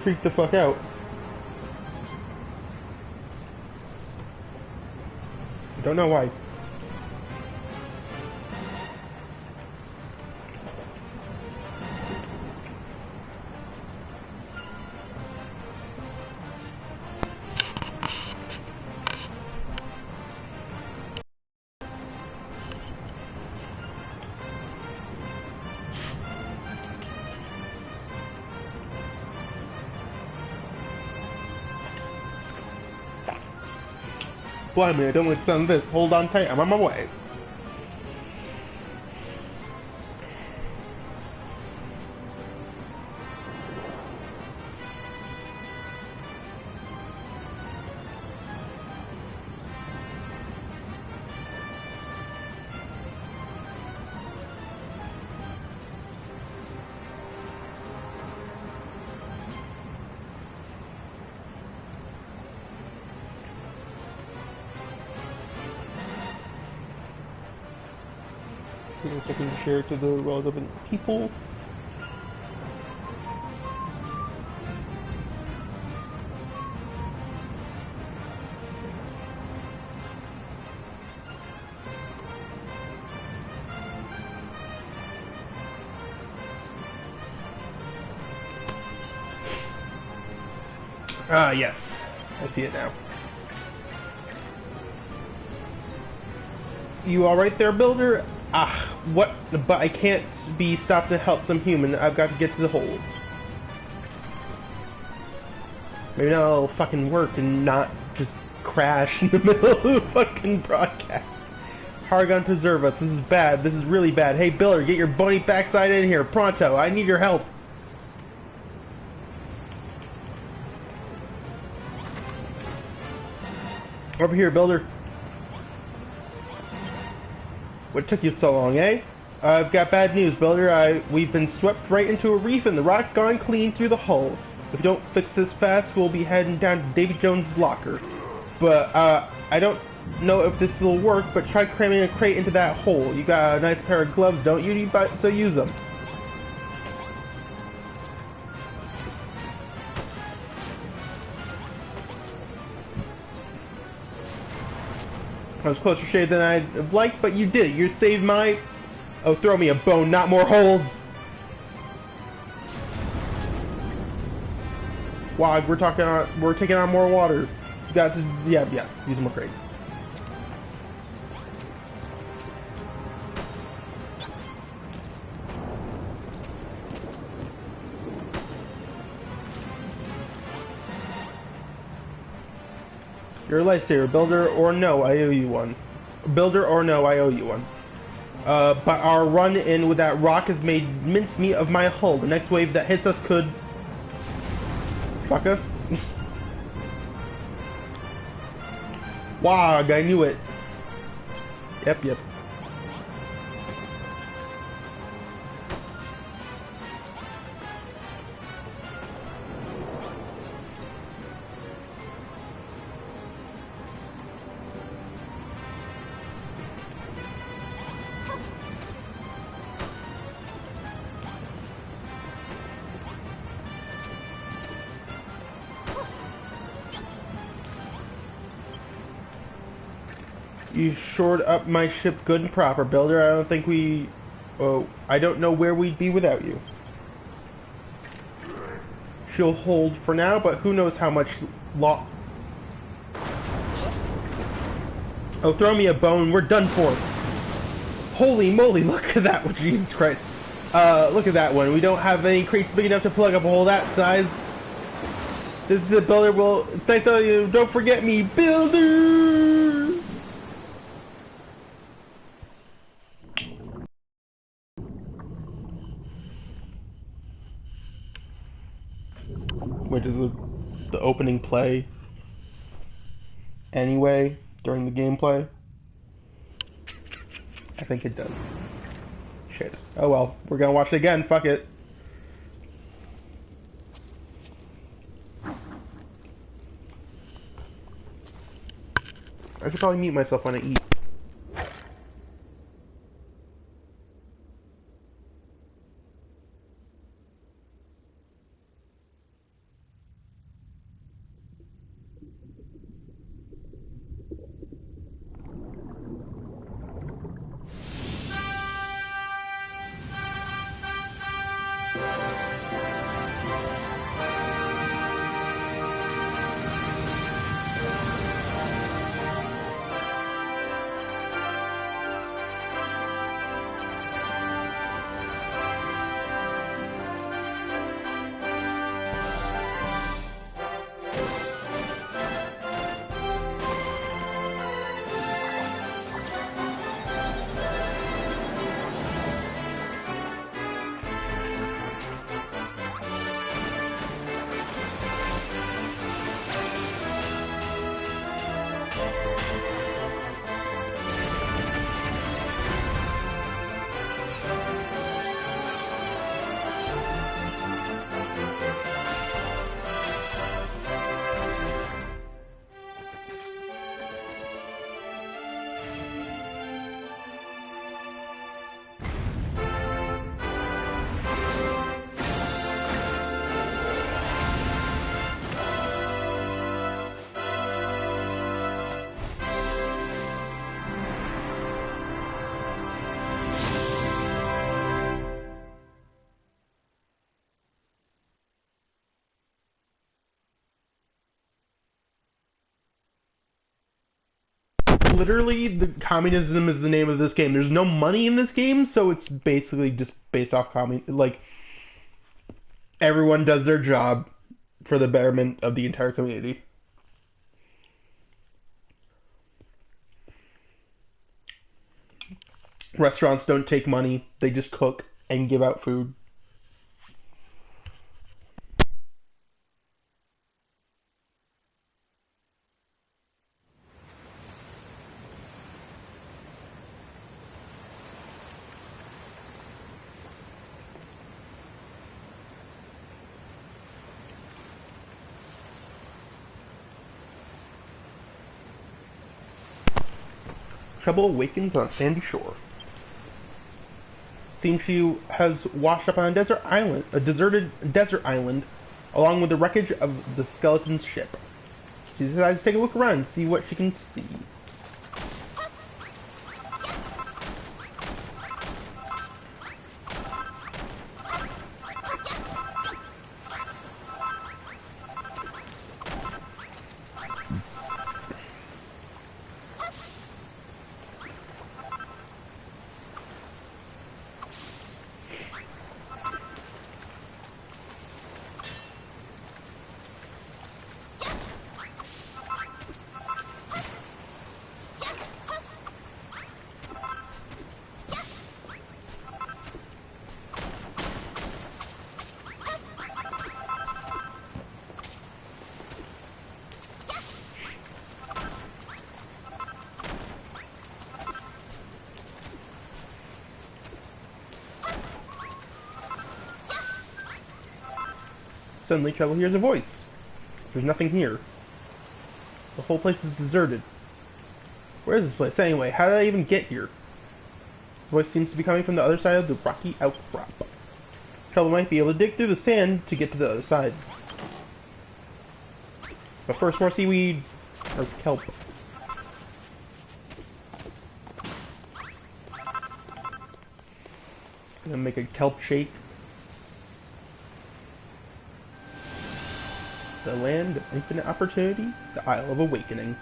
freaked the fuck out. I don't know why. Blimey, I don't like the sound of this. Hold on tight, I'm on my way. So I can share it to the relevant people. Ah, yes. I see it now. You alright there, Builder? Ah, what? But I can't be stopped to help some human. I've got to get to the hold. Maybe now it'll fucking work and not just crash in the middle of the fucking broadcast. Hargon, preserve us. This is bad. This is really bad. Hey, Builder, get your bunny backside in here. Pronto. I need your help. Over here, Builder. What took you so long, eh? I've got bad news, Builder. We've been swept right into a reef and the rock's gone clean through the hull. If we don't fix this fast, we'll be heading down to Davy Jones' locker. But, I don't know if this will work, but try cramming a crate into that hole. You got a nice pair of gloves, don't you? So use them. I was closer shade than I'd have liked, but you did. You saved my... Oh, throw me a bone, not more holes! Wow, we're taking on more water. You got to, yeah, use more crates. You're a lifesaver, Builder, or no, I owe you one. Builder or no, I owe you one. But our run-in with that rock has made mincemeat of my hull. The next wave that hits us could... fuck us? Wog, I knew it. Yep. You shored up my ship good and proper, Builder. I don't think we... Oh, I don't know where we'd be without you. She'll hold for now, but who knows how much Oh, throw me a bone. We're done for. Holy moly, look at that one. Jesus Christ. Look at that one. We don't have any crates big enough to plug up a hole that size. This is a Builder. Well, it's nice of you. Don't forget me, Builder! Which is the opening play anyway during the gameplay. I think it does. Shit. Oh well, we're gonna watch it again. Fuck it. I should probably mute myself when I eat. literally, the communism is the name of this game. There's no money in this game, so it's basically just based off like, everyone does their job for the betterment of the entire community. Restaurants don't take money, they just cook and give out food. Trouble awakens on a sandy shore. Seems she has washed up on a deserted desert island, along with the wreckage of the skeleton's ship. She decides to take a look around and see what she can see. Suddenly, Trouble hears a voice. There's nothing here. The whole place is deserted. Where is this place anyway? How did I even get here? The voice seems to be coming from the other side of the rocky outcrop. Trouble might be able to dig through the sand to get to the other side. But first, more seaweed or kelp. Gonna make a kelp shake. The land of infinite opportunity, the Isle of Awakening.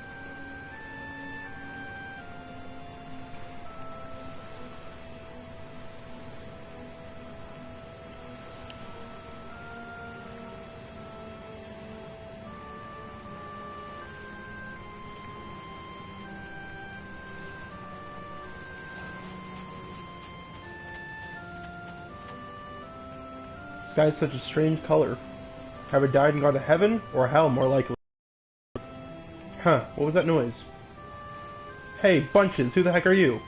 The sky is such a strange color. Have I died and gone to heaven, or hell, more likely? Huh, what was that noise? Hey, Bunches, who the heck are you?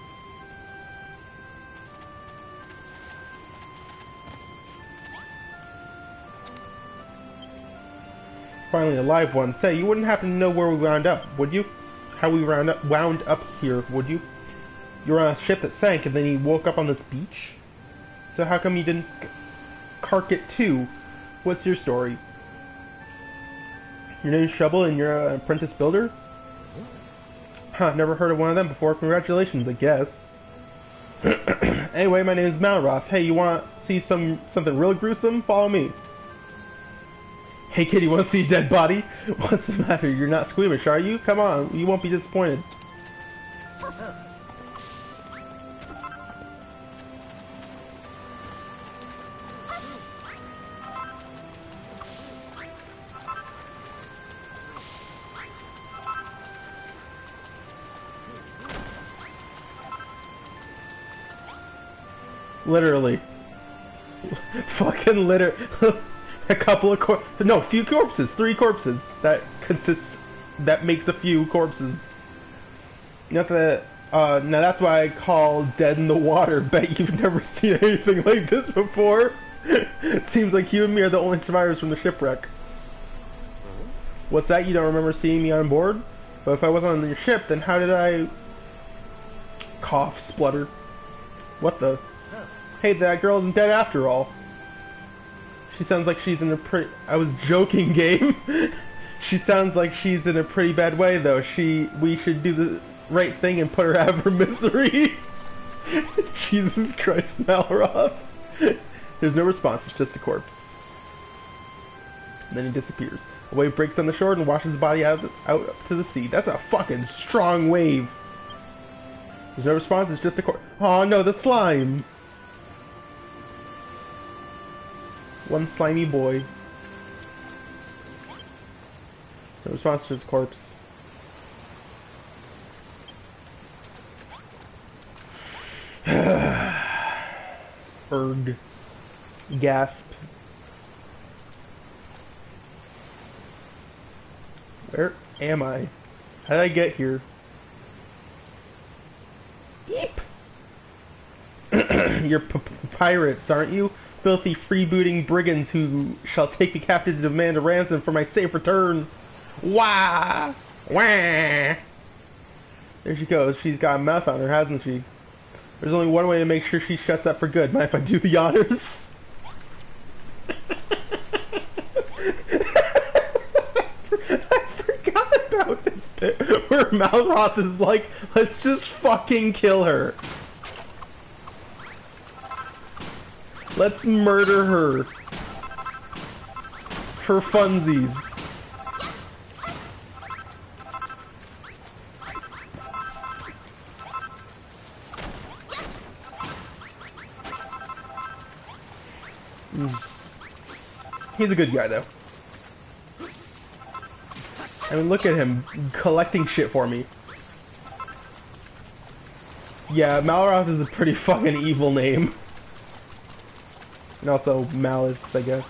Finally, a live one. Say, you wouldn't happen to know where we wound up, would you? How we wound up here, would you? You were on a ship that sank, and then you woke up on this beach? So how come you didn't cark it too? What's your story? Your name's Trouble and you're an apprentice builder? Huh, never heard of one of them before. Congratulations, I guess. Anyway, my name is Malroth. Hey, you want to see something real gruesome? Follow me. Hey kid, you want to see a dead body? What's the matter? You're not squeamish, are you? Come on, you won't be disappointed. Literally. Fucking a couple of few corpses. 3 corpses. That makes a few corpses. Not that, now that's why I call Dead in the Water. Bet you've never seen anything like this before. Seems like you and me are the only survivors from the shipwreck. What's that? You don't remember seeing me on board? But if I wasn't on your ship, then how did I... Cough, splutter. What the... Hey, that girl isn't dead after all. She sounds like she's in a pretty... I was joking, game. She sounds like she's in a pretty bad way, though. We should do the right thing and put her out of her misery. Jesus Christ, Malroth. There's no response, it's just a corpse. And then he disappears. A wave breaks on the shore and washes his body out to the sea. That's a fucking strong wave. There's no response, it's just a corpse. Oh no, the slime! One slimy boy. No response to his corpse. Erg. Gasp. Where am I? How did I get here? Eep! You're pirates, aren't you? Filthy freebooting brigands who shall take me captive to demand a ransom for my safe return. Wah! Wah! There she goes. She's got a mouth on her, hasn't she? There's only one way to make sure she shuts up for good. Mind if I do the honors? I forgot about this bit where Malroth is like, let's just fucking kill her. Let's murder her. For funsies. He's a good guy, though. I mean, look at him collecting shit for me. Yeah, Malroth is a pretty fucking evil name. And also Malice, I guess.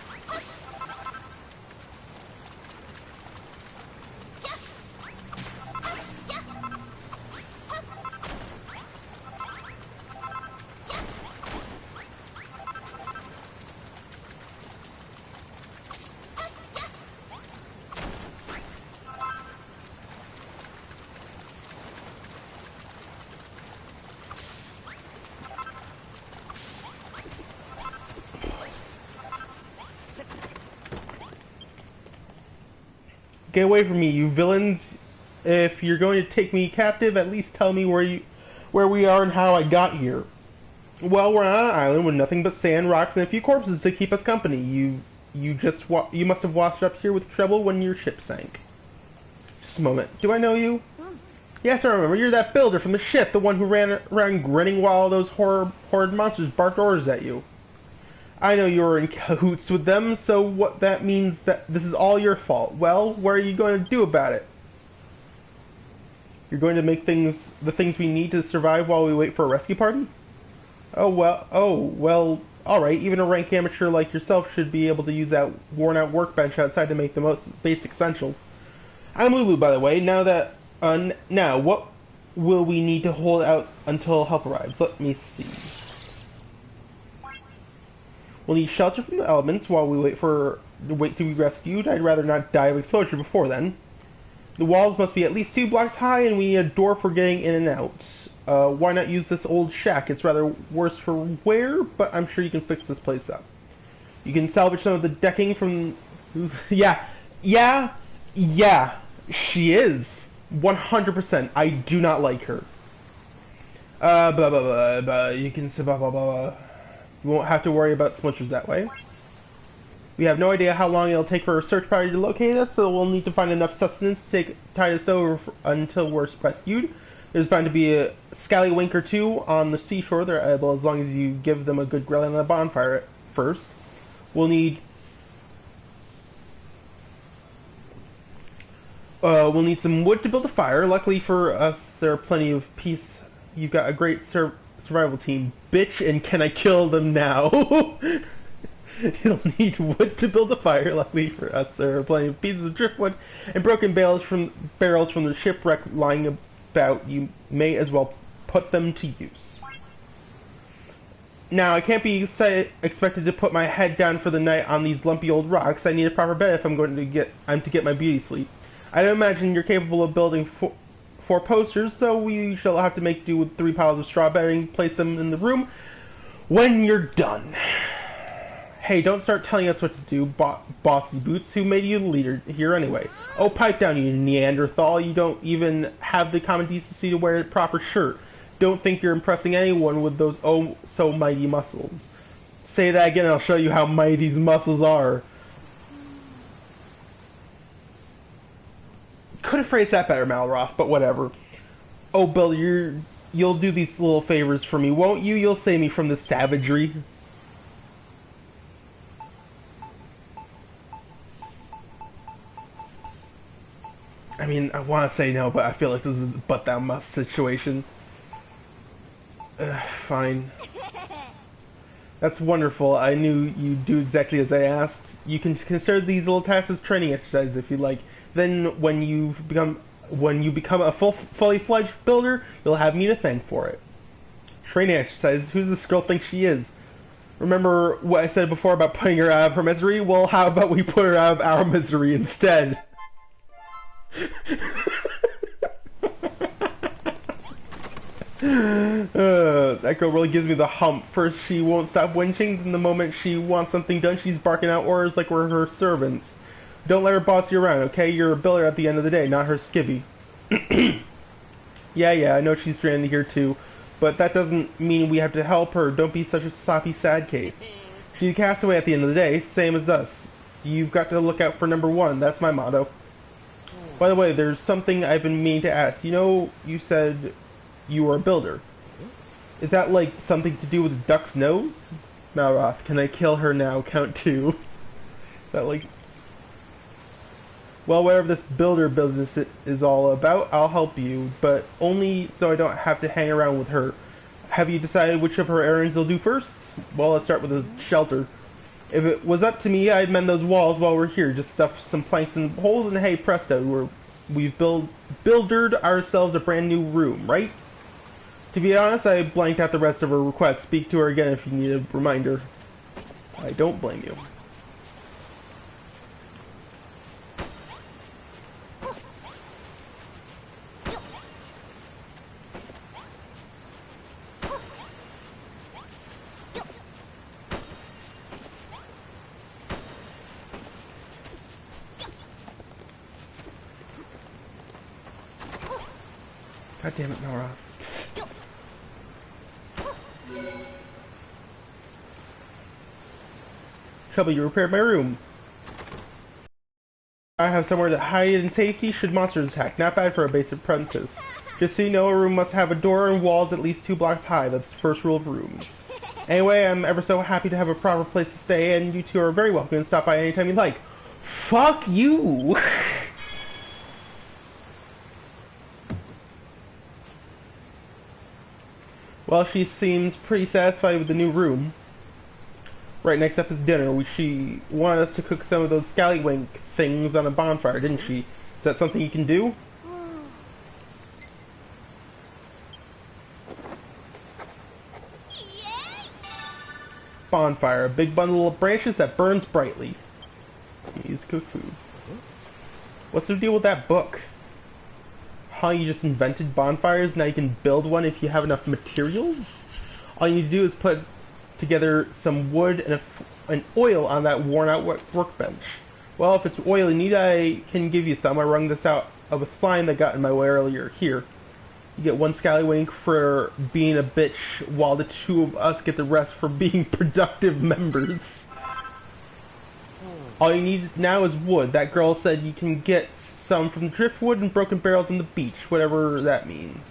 Get away from me, you villains. If you're going to take me captive, at least tell me where we are and how I got here. Well, we're on an island with nothing but sand, rocks, and a few corpses to keep us company. You must have washed up here with trouble when your ship sank. Just a moment. Do I know you? Yes, I remember. You're that builder from the ship, the one who ran around grinning while those horrid monsters barked orders at you. I know you were in cahoots with them, so what that means that this is all your fault. Well, what are you going to do about it? You're going to make the things we need to survive while we wait for a rescue party? Oh well, alright, even a rank amateur like yourself should be able to use that worn-out workbench outside to make the most basic essentials. I'm Lulu, by the way. Now, what will we need to hold out until help arrives? Let me see. We'll need shelter from the elements while we wait to be rescued. I'd rather not die of exposure before then. The walls must be at least 2 blocks high, and we need a door for getting in and out. Why not use this old shack? It's rather worse for wear, but I'm sure you can fix this place up. You can salvage some of the decking from... Yeah, she is. 100%. I do not like her. Blah, blah, blah, blah. You can say blah, blah, blah. We won't have to worry about smoochers that way. We have no idea how long it'll take for a search party to locate us, so we'll need to find enough sustenance to tide us over until we're rescued. There's bound to be a scallywink or two on the seashore. They're edible as long as you give them a good grill and a bonfire first. We'll need some wood to build a fire. Luckily for us, there are plenty of peace. You've got a great survival team, bitch, and can I kill them now? You'll need wood to build a fire. Luckily for us, there are plenty of pieces of driftwood and broken barrels from the shipwreck lying about. You may as well put them to use. Now, I can't be expected to put my head down for the night on these lumpy old rocks. I need a proper bed if I'm to get my beauty sleep. I don't imagine you're capable of building 4 posters, so we shall have to make do with 3 piles of straw bedding, place them in the room when you're done. Hey, don't start telling us what to do, bossy boots. Who made you the leader here anyway? Oh, pipe down, you Neanderthal. You don't even have the common decency to wear a proper shirt. Don't think you're impressing anyone with those oh-so-mighty muscles. Say that again and I'll show you how mighty these muscles are. Could have phrased that better, Malroth, but whatever. Oh, Bill, you'll do these little favors for me, won't you? You'll save me from this savagery. I mean, I want to say no, but I feel like this is a but thou must situation. Fine. That's wonderful. I knew you'd do exactly as I asked. You can consider these little tasks as training exercises if you like. Then, when you become a fully fledged builder, you'll have me to thank for it. Training exercises? Who does this girl think she is? Remember what I said before about putting her out of her misery? Well, how about we put her out of our misery instead? That girl really gives me the hump. First she won't stop whinging, then the moment she wants something done, she's barking out orders like we're her servants. Don't let her boss you around, okay? You're a builder at the end of the day, not her skivvy. Yeah, I know she's stranded here too, but that doesn't mean we have to help her. Don't be such a soppy sad case. She's a castaway at the end of the day, same as us. You've got to look out for number one, that's my motto. By the way, there's something I've been meaning to ask. You know, you said you were a builder. Is that like something to do with the duck's nose? Malroth, can I kill her now? Count 2. Is that like... Well, whatever this builder business is all about, I'll help you, but only so I don't have to hang around with her. Have you decided which of her errands you'll do first? Well, let's start with the shelter. If it was up to me, I'd mend those walls while we're here. Just stuff some planks and holes, and hey, presto, we've buildered ourselves a brand new room, right? To be honest, I blanked out the rest of her request. Speak to her again if you need a reminder. I don't blame you. God damn it, Nora. Trouble, you repaired my room. I have somewhere to hide in safety should monsters attack. Not bad for a basic apprentice. Just so you know, a room must have a door and walls at least 2 blocks high. That's the first rule of rooms. Anyway, I'm ever so happy to have a proper place to stay, and you two are very welcome and stop by anytime you like. Fuck you! Well, she seems pretty satisfied with the new room. Right, next up is dinner. She wanted us to cook some of those scallywink things on a bonfire, didn't she? Is that something you can do? Bonfire, a big bundle of branches that burns brightly. Use cook food. What's the deal with that book? Huh, you just invented bonfires, now you can build one if you have enough materials? All you need to do is put together some wood and oil on that worn out workbench. Well, if it's oil you need, I can give you some. I wrung this out of a slime that got in my way earlier. Here. You get 1 scallywink for being a bitch, while the 2 of us get the rest for being productive members. All you need now is wood. That girl said you can get some from driftwood and broken barrels on the beach, whatever that means.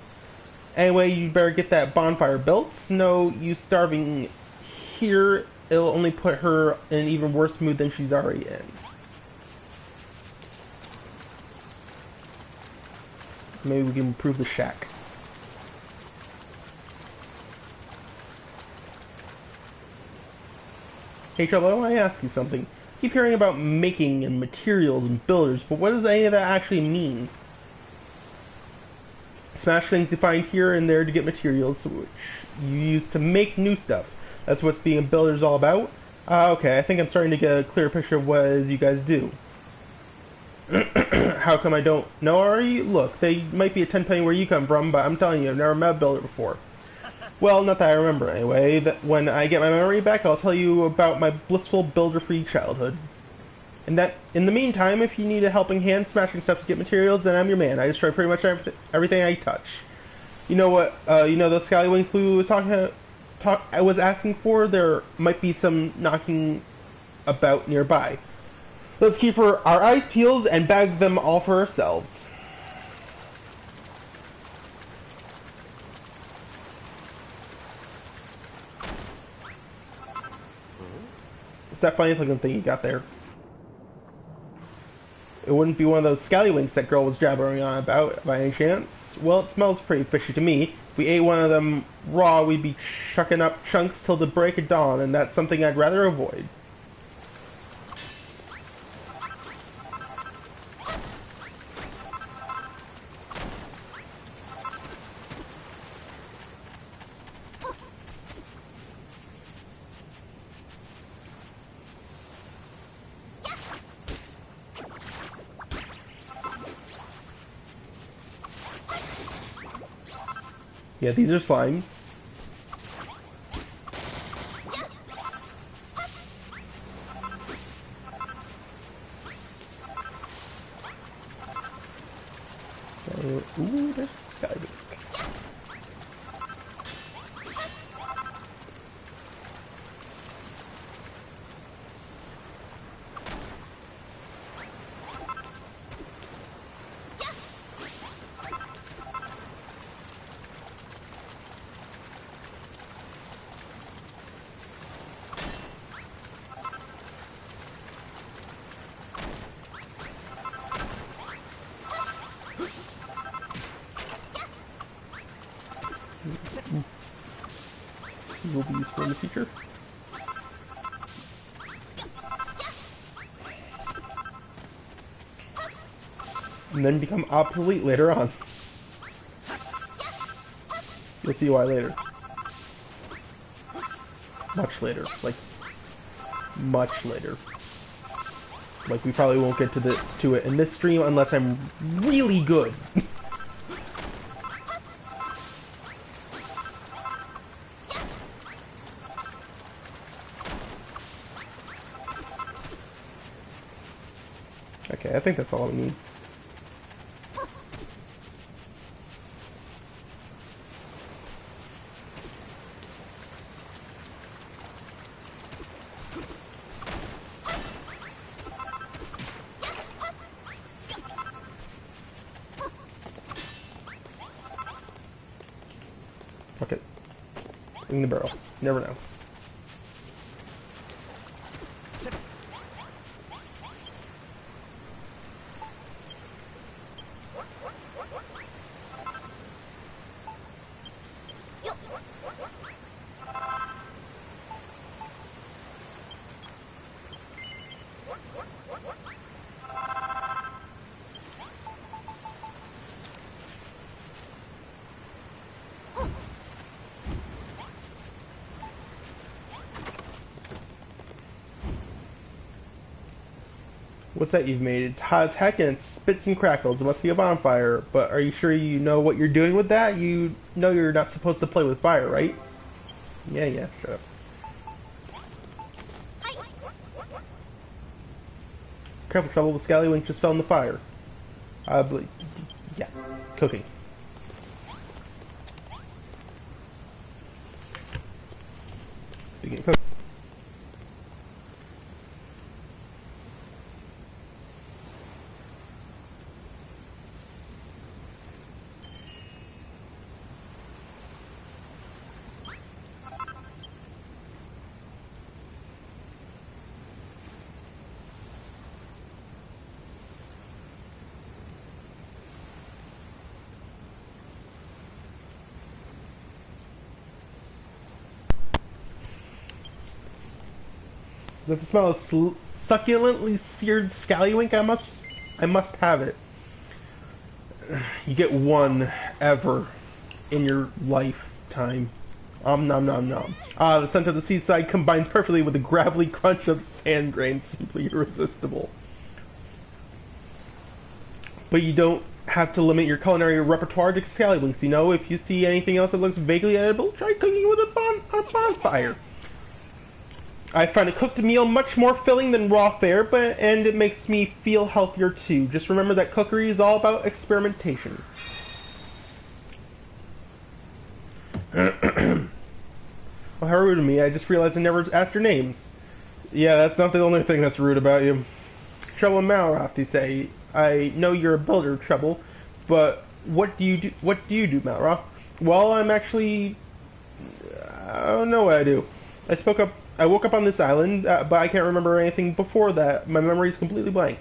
Anyway, you better get that bonfire built. No use starving here. It'll only put her in an even worse mood than she's already in. Maybe we can improve the shack. Hey Trouble, I want to ask you something. I keep hearing about making and materials and builders, but what does any of that actually mean? Smash things you find here and there to get materials, which you use to make new stuff. That's what being a builder is all about? Okay, I think I'm starting to get a clear picture of what it is you guys do. How come I don't know already? Look, they might be a 10-penny where you come from, but I'm telling you, I've never met a builder before. Well, not that I remember anyway. That when I get my memory back, I'll tell you about my blissful builder-free childhood. And that, in the meantime, if you need a helping hand smashing stuff to get materials, then I'm your man. I destroy pretty much everything I touch. You know what? You know those scallywinks Lulu was I was asking for? There might be some knocking about nearby. Let's keep our eyes peeled and bag them all for ourselves. What's that funny looking thing you got there? It wouldn't be one of those scallywinks that girl was jabbering on about, by any chance. Well, it smells pretty fishy to me. If we ate one of them raw, we'd be chucking up chunks till the break of dawn, and that's something I'd rather avoid. Yeah, these are slimes. Ooh, there's skywink. Will be useful in the future. And then become obsolete later on. You'll see why later. Much later. Like, much later. Like, we probably won't get to it in this stream unless I'm really good. Okay, I think that's all we need. Okay. In the barrel. Never know. What's that you've made? It's hot as heck and it spits and crackles. It must be a bonfire. But are you sure you know what you're doing with that? You know you're not supposed to play with fire, right? Yeah, shut up. Careful, Trouble, the scallywink just fell in the fire. I believe... yeah, cooking. Speaking of cooking. Does it smell of succulently seared scallywink? I must have it. You get one ever in your lifetime. Nom nom nom. Ah, the scent of the seaside combines perfectly with the gravelly crunch of the sand grains, simply irresistible. But you don't have to limit your culinary repertoire to scallywinks, you know? If you see anything else that looks vaguely edible, try cooking with on a bonfire. I find a cooked meal much more filling than raw fare, and it makes me feel healthier too. Just remember that cookery is all about experimentation. Well, how rude of me. I just realized I never asked your names. Yeah, that's not the only thing that's rude about you. Trouble Malroth, you say. I know you're a builder, Trouble, but what do you do, Malroth? Well, I'm actually... I don't know what I do. I spoke up I woke up on this island, but I can't remember anything before that. My memory is completely blank.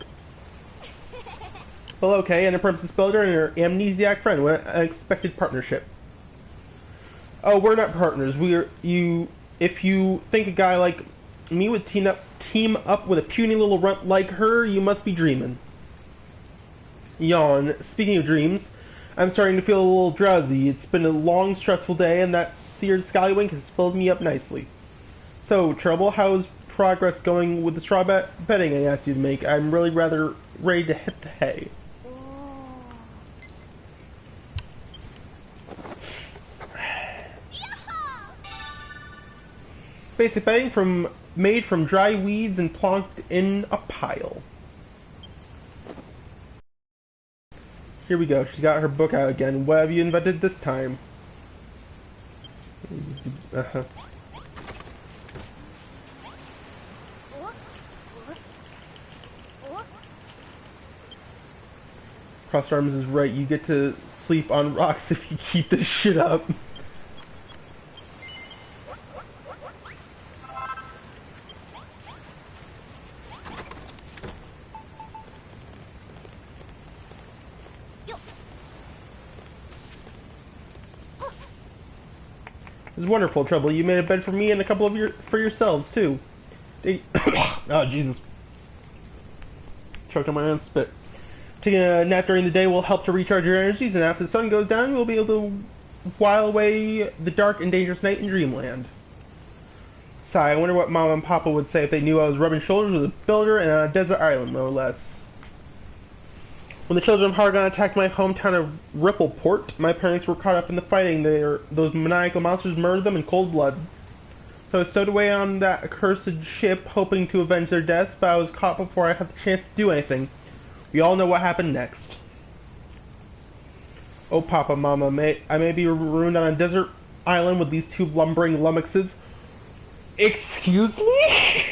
Well, okay, and a Princess Builder and her amnesiac friend. What an unexpected partnership. Oh, we're not partners. If you think a guy like me would team up with a puny little runt like her, you must be dreaming. Yawn. Speaking of dreams, I'm starting to feel a little drowsy. It's been a long, stressful day, and that seared scallywink has filled me up nicely. So, Trouble, how's progress going with the straw betting I asked you to make? I'm really rather ready to hit the hay. Basic betting made from dry weeds and plonked in a pile. Here we go. She's got her book out again. What have you invented this time? Crossed Arms is right. You get to sleep on rocks if you keep this shit up. This is wonderful, Trouble. You made a bed for me and a couple of for yourselves too. Oh Jesus! Choked on my own spit. Taking a nap during the day will help to recharge your energies, and after the sun goes down, you'll be able to while away the dark and dangerous night in Dreamland. Sigh. I wonder what Mom and Papa would say if they knew I was rubbing shoulders with a builder and on a desert island, no less. When the children of Hargon attacked my hometown of Rippleport, my parents were caught up in the fighting. Those maniacal monsters murdered them in cold blood. So I stowed away on that accursed ship, hoping to avenge their deaths, but I was caught before I had the chance to do anything. We all know what happened next. Oh, Papa, Mama, I may be ruined on a desert island with these two lumbering lummoxes. Excuse me?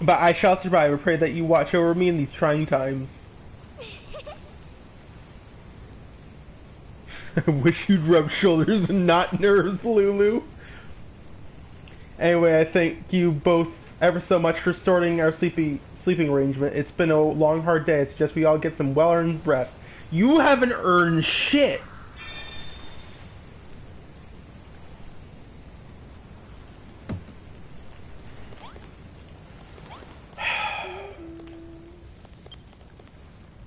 But I shall survive. I pray that you watch over me in these trying times. I wish you'd rub shoulders and not nerves, Lulu. Anyway, I thank you both ever so much for sorting our sleeping arrangement. It's been a long, hard day. I suggest we all get some well-earned rest. You haven't earned shit!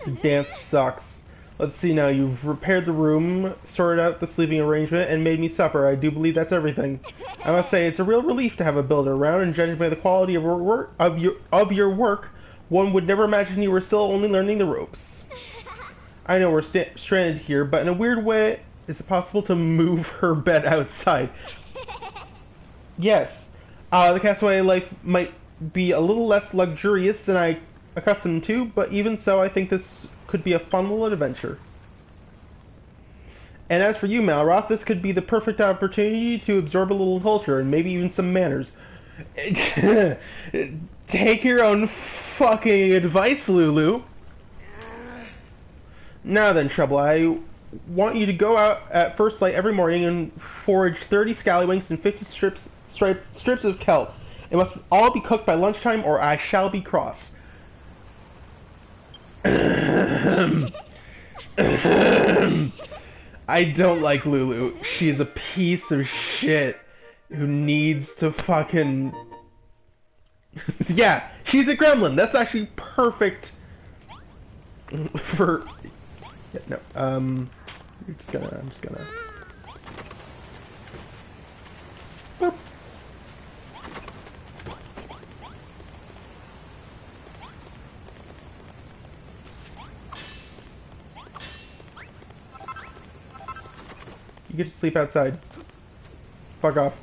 The dance sucks. Let's see now, you've repaired the room, sorted out the sleeping arrangement, and made me supper. I do believe that's everything. I must say, it's a real relief to have a builder around, and judging by the quality of your work, one would never imagine you were still only learning the ropes. I know we're stranded here, but in a weird way, is it possible to move her bed outside? Yes. The castaway life might be a little less luxurious than I accustomed to, but even so, I think this could be a fun little adventure. And as for you, Malroth, this could be the perfect opportunity to absorb a little culture and maybe even some manners. Take your own fucking advice, Lulu. Now then, Trouble, I want you to go out at first light every morning and forage 30 scallywinks and 50 strips of kelp. It must all be cooked by lunchtime or I shall be cross. I don't like Lulu. She's a piece of shit who needs to fucking... Yeah, she's a gremlin. That's actually perfect for... Yeah, no, I'm just gonna... Boop. You get to sleep outside. Fuck off.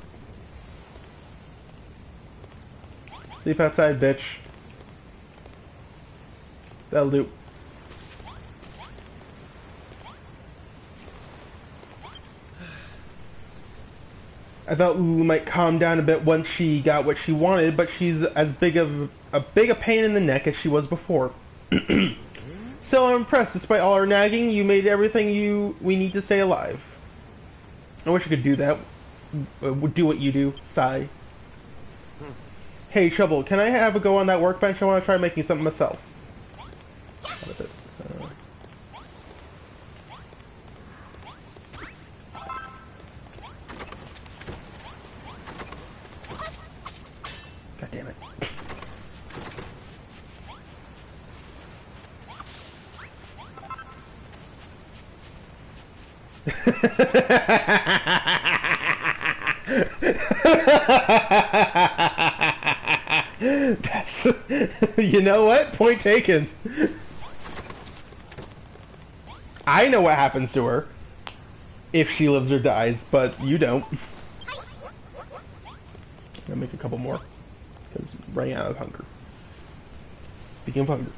Sleep outside, bitch. That'll do. I thought Lulu might calm down a bit once she got what she wanted, but she's as big a pain in the neck as she was before. So I'm impressed. Despite all our nagging, you made everything we need to stay alive. I wish I could do that. Do what you do. Sigh. Hey, Shovel, can I have a go on that workbench? I want to try making something myself. What is this? God damn it. That's, you know what? Point taken. I know what happens to her if she lives or dies, but you don't. I'll make a couple more because I'm running out of hunger. Speaking of hunger.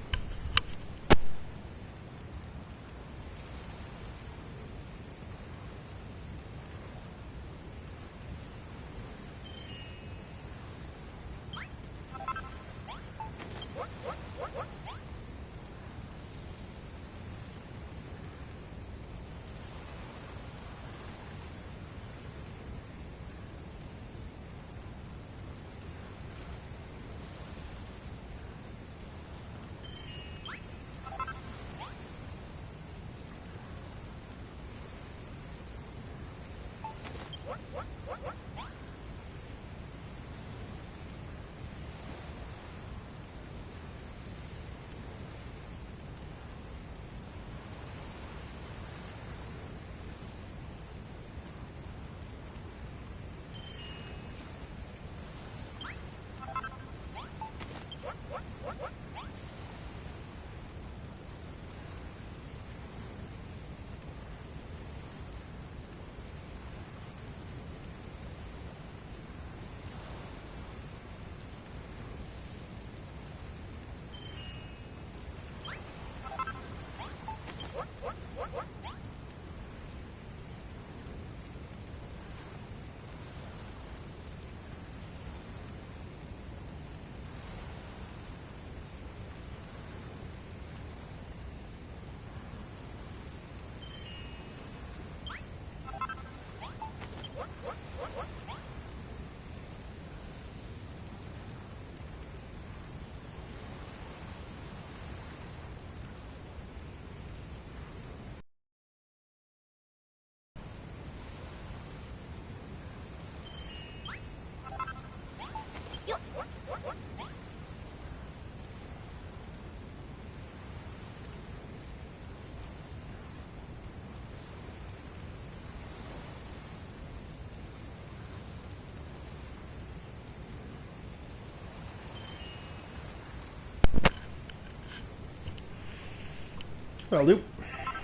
Well, Luke,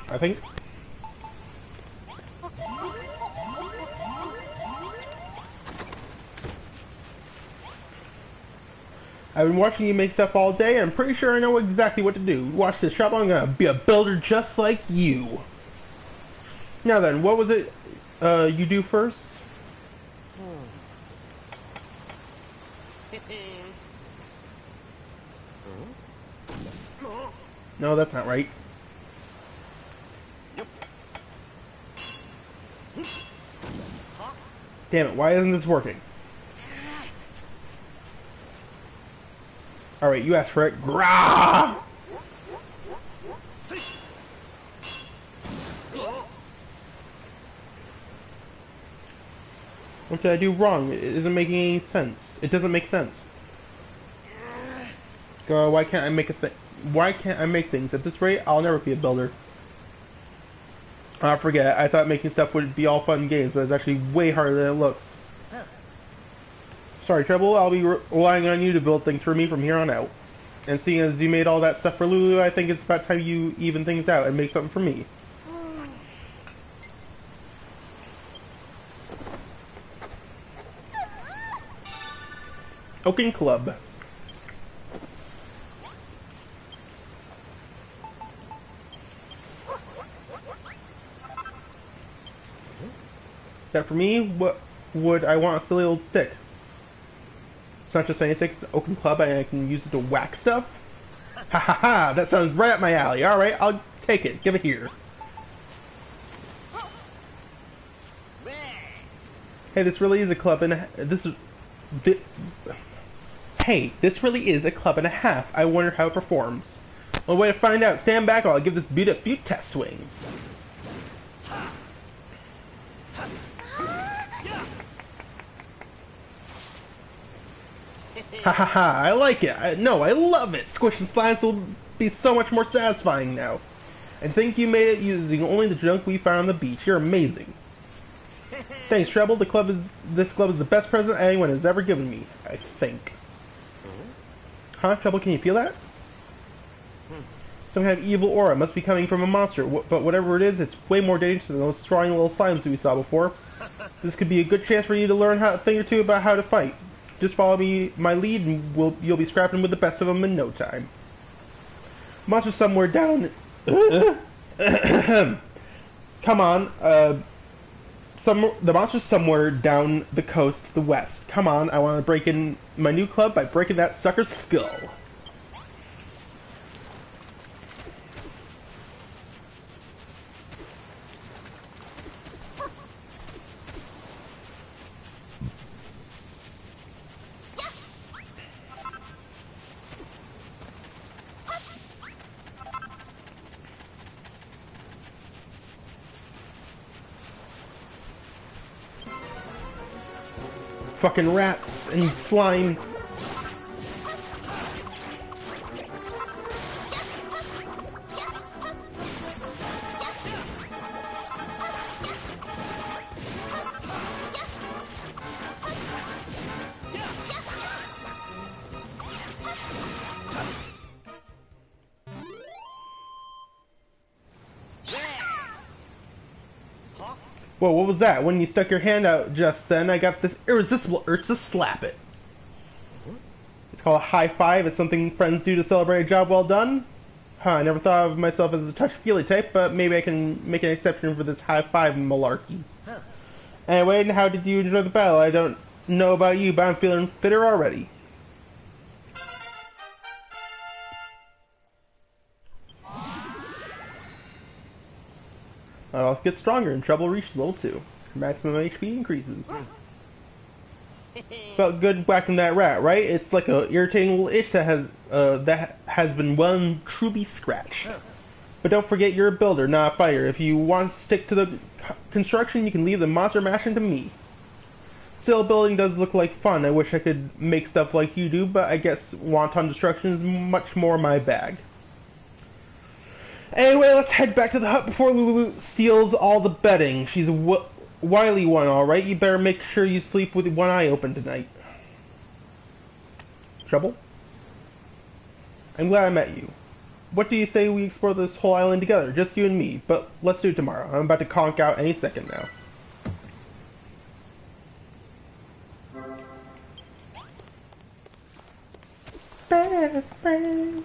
I think. I've been watching you make stuff all day, and I'm pretty sure I know exactly what to do. Watch this, Shop. I'm gonna be a builder just like you. Now then, what was it you do first? No, that's not right. Damn it, why isn't this working? Alright, you asked for it. Grah! What did I do wrong? It isn't making any sense. It doesn't make sense. Why can't I make a thing? Why can't I make things? At this rate, I'll never be a builder. I forget. I thought making stuff would be all fun and games, but it's actually way harder than it looks. Sorry, Treble. I'll be relying on you to build things for me from here on out. And seeing as you made all that stuff for Lulu, I think it's about time you even things out and make something for me. Oaken Club. That for me, what would I want a silly old stick? It's not just 96, it's an open club and I can use it to whack stuff? Ha ha ha, that sounds right up my alley. Alright, I'll take it. Give it here. Hey, this really is a club and this is... Hey, this really is a club and a half. I wonder how it performs. Well, way to find out. Stand back while I give this beaut a few test swings. Ha ha ha, I like it. No, I love it. Squishing slimes will be so much more satisfying now. I think you made it using only the junk we found on the beach. You're amazing. Thanks, Treble. This club is the best present anyone has ever given me, I think. Huh, Treble, can you feel that? Some kind of evil aura must be coming from a monster, but whatever it is, it's way more dangerous than those strong little slimes we saw before. This could be a good chance for you to learn a thing or two about how to fight. Just follow my lead, and you'll be scrapping with the best of them in no time. Monster somewhere down. Come on, the monster's somewhere down the coast to the west. Come on, I want to break in my new club by breaking that sucker's skull. Fucking rats and slimes. Whoa, what was that? When you stuck your hand out just then, I got this irresistible urge to slap it. It's called a high five. It's something friends do to celebrate a job well done. Huh, I never thought of myself as a touchy-feely type, but maybe I can make an exception for this high five malarkey. Anyway, how did you enjoy the battle? I don't know about you, but I'm feeling fitter already. I'll get stronger and Treble reaches level 2. Maximum HP increases. Felt good whacking that rat, right? It's like a irritating little itch that has been well and truly scratched. But don't forget you're a builder, not a fighter. If you want to stick to the construction, you can leave the monster mashing to me. Still, building does look like fun. I wish I could make stuff like you do, but I guess wanton destruction is much more my bag. Anyway, let's head back to the hut before Lulu steals all the bedding. She's a wily one, alright? You better make sure you sleep with one eye open tonight. Trouble? I'm glad I met you. What do you say we explore this whole island together? Just you and me. But let's do it tomorrow. I'm about to conk out any second now. Best friend.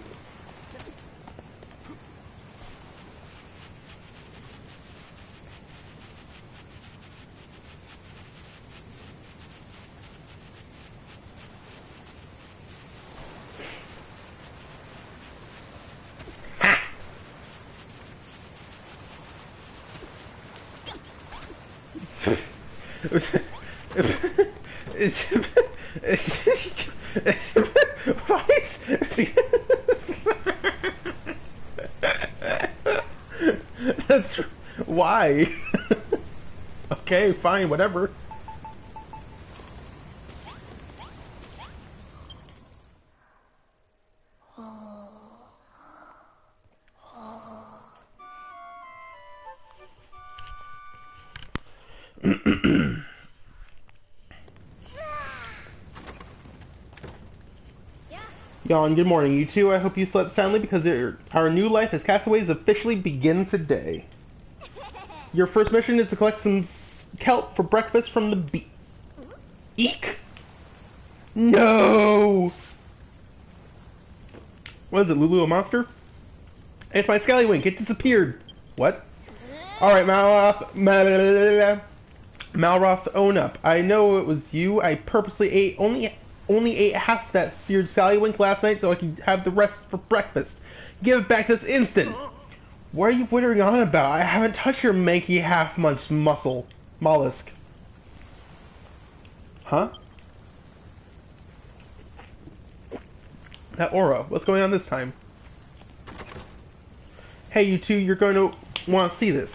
That's why. Okay, fine, whatever. Yawn, good morning, you two. I hope you slept soundly because our new life as castaways officially begins today. Your first mission is to collect some kelp for breakfast from the beach. Eek! No! What is it, Lulu, a monster? It's my Scallywink, it disappeared. What? Alright, Malroth, own up. I know it was you. I purposely only ate half that seared Scallywink last night so I could have the rest for breakfast. Give it back this instant! What are you wittering on about? I haven't touched your manky half-munched mollusk. Huh? That aura, what's going on this time? Hey, you two, you're going to want to see this.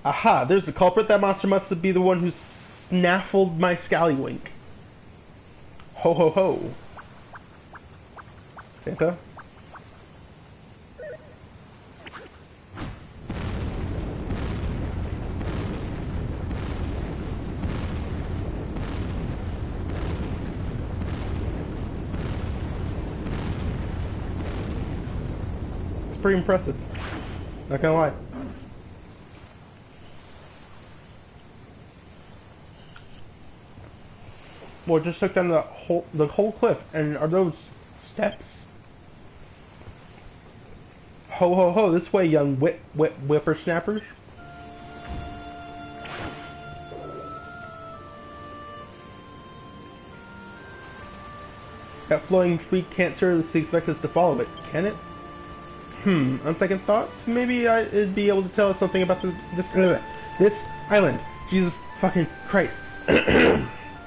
Aha, there's the culprit. That monster must be the one who snaffled my Scallywink. Ho ho ho. Santa? It's pretty impressive. Not gonna lie. Well, just took down the whole cliff, and are those steps? Ho ho ho! This way, young whippersnappers. That flowing freak can't seriously expect us to follow it, can it? On second thoughts, maybe it'd be able to tell us something about this island. Jesus fucking Christ.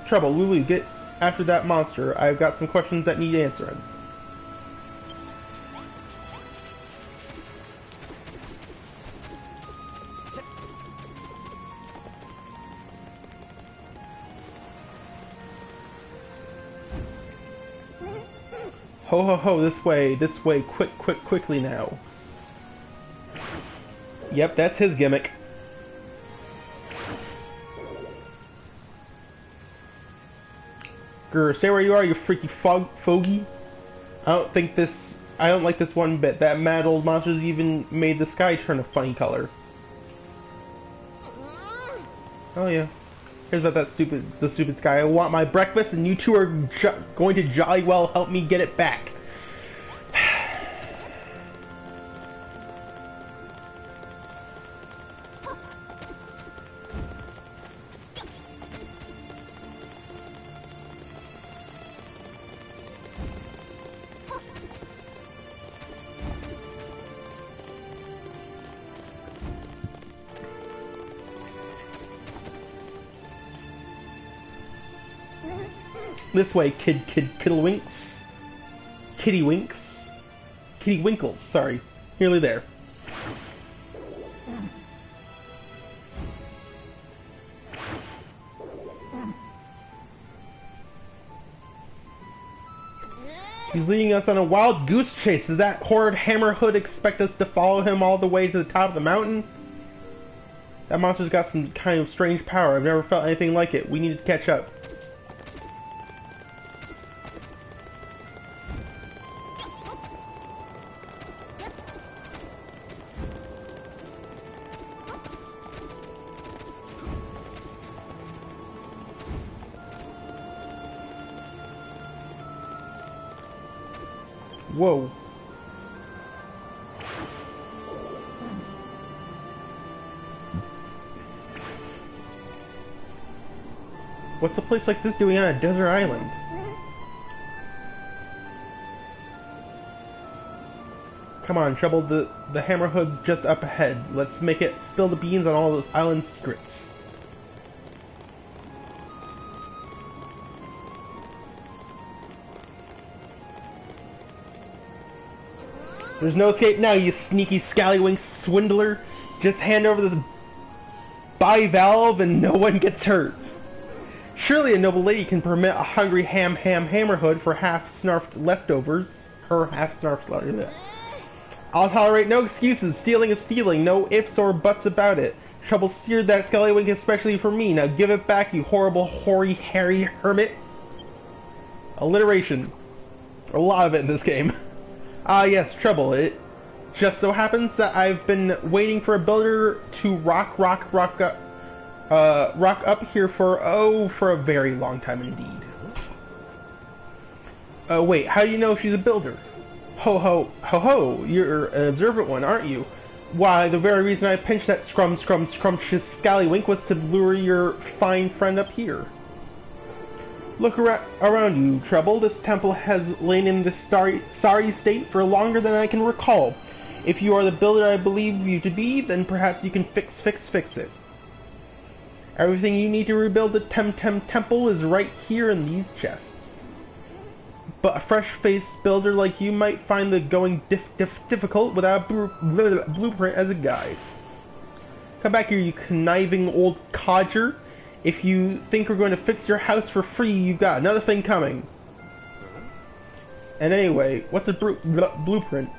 Trouble, Lulu, get after that monster. I've got some questions that need answering. Ho ho ho, this way, quickly now. Yep, that's his gimmick. Grr, stay where you are, you freaky fogey. I don't like this one bit. That mad old monster's even made the sky turn a funny color. Oh yeah. Here's about the stupid sky. I want my breakfast and you two are going to jolly well help me get it back. This way, Kiddlewinks. Kiddywinks. Kittywinkles, sorry. Nearly there. He's leading us on a wild goose chase. Does that horrid hammerhood expect us to follow him all the way to the top of the mountain? That monster's got some kind of strange power. I've never felt anything like it. We need to catch up. Whoa. What's a place like this doing on a desert island? Come on, Trouble, the Hammerhood's just up ahead. Let's make it spill the beans on all those island secrets. There's no escape now, you sneaky scallywink swindler. Just hand over this bivalve and no one gets hurt. Surely a noble lady can permit a hungry hammerhood for half-snarfed leftovers. Her half-snarfed leftovers. I'll tolerate no excuses. Stealing is stealing. No ifs or buts about it. Trouble seared that scallywink especially for me. Now give it back, you horrible, hoary, hairy hermit. Alliteration. A lot of it in this game. Ah yes, Trouble. It just so happens that I've been waiting for a builder to rock up here for a very long time indeed. Wait, how do you know she's a builder? Ho ho ho ho! You're an observant one, aren't you? Why, the very reason I pinched that scrumptious scallywink was to lure your fine friend up here. Look around you, Trouble. This temple has lain in this sorry state for longer than I can recall. If you are the builder I believe you to be, then perhaps you can fix it. Everything you need to rebuild the temple is right here in these chests. But a fresh-faced builder like you might find the going difficult without a blueprint as a guide. Come back here, you conniving old codger. If you think we're going to fix your house for free, you've got another thing coming. And anyway, what's a blueprint?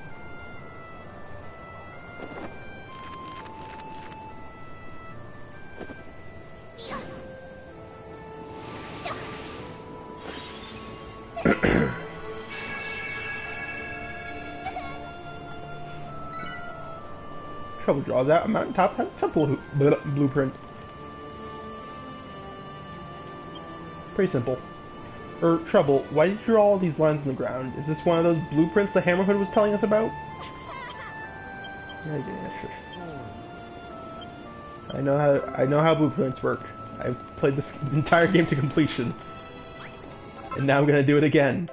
Trouble draws out a mountaintop temple blueprint. Pretty simple. Trouble, why did you draw all these lines on the ground? Is this one of those blueprints the Hammerhood was telling us about? I know how blueprints work. I've played this entire game to completion. And now I'm gonna do it again.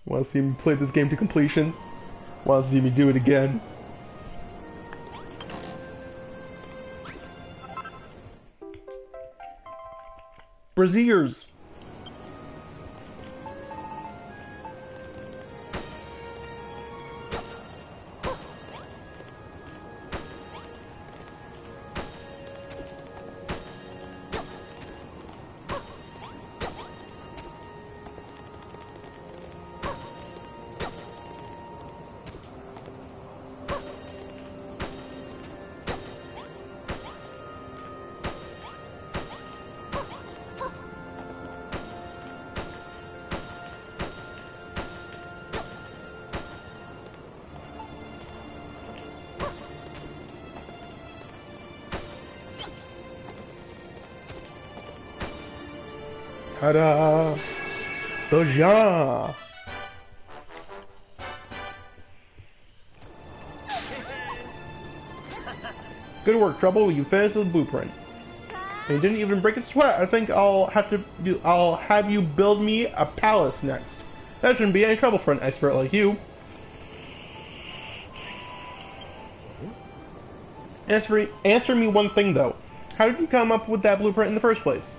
Wanna see me play this game to completion? Wanna see me do it again? Braziers! Ta-da! Doja! Good work, Trouble. You finished the blueprint. And you didn't even break a sweat. I think I'll have you build me a palace next. That shouldn't be any trouble for an expert like you. Answer me one thing though. How did you come up with that blueprint in the first place?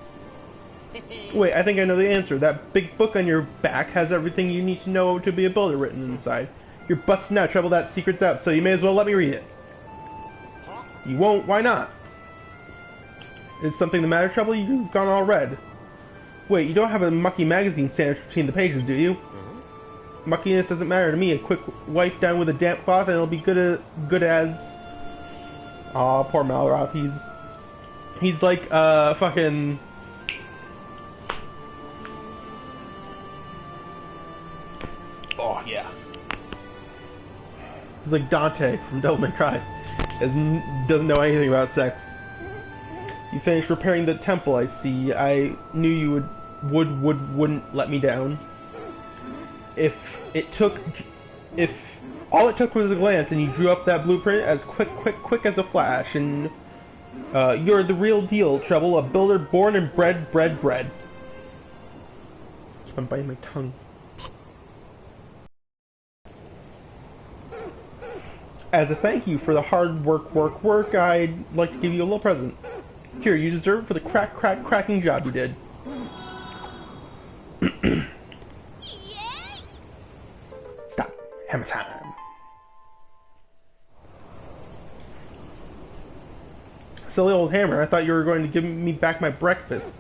Wait, I think I know the answer. That big book on your back has everything you need to know to be a builder written inside. You're busting out, Trouble. That secret's out, so you may as well let me read it. You won't? Why not? Is something the matter, Trouble? You've gone all red. Wait, you don't have a mucky magazine sandwiched between the pages, do you? Muckiness doesn't matter to me. A quick wipe down with a damp cloth and it'll be good as... Aw, poor Malroth. He's like, fucking... Oh, yeah. He's like Dante from Devil May Cry. Doesn't know anything about sex. You finished repairing the temple, I see. I knew you wouldn't let me down. If all it took was a glance and you drew up that blueprint as quick as a flash, and you're the real deal, Trouble, a builder born and bred. I'm biting my tongue. As a thank you for the hard work, I'd like to give you a little present. Here, you deserve it for the cracking job you did. Stop. Hammer time. Silly old hammer, I thought you were going to give me back my breakfast.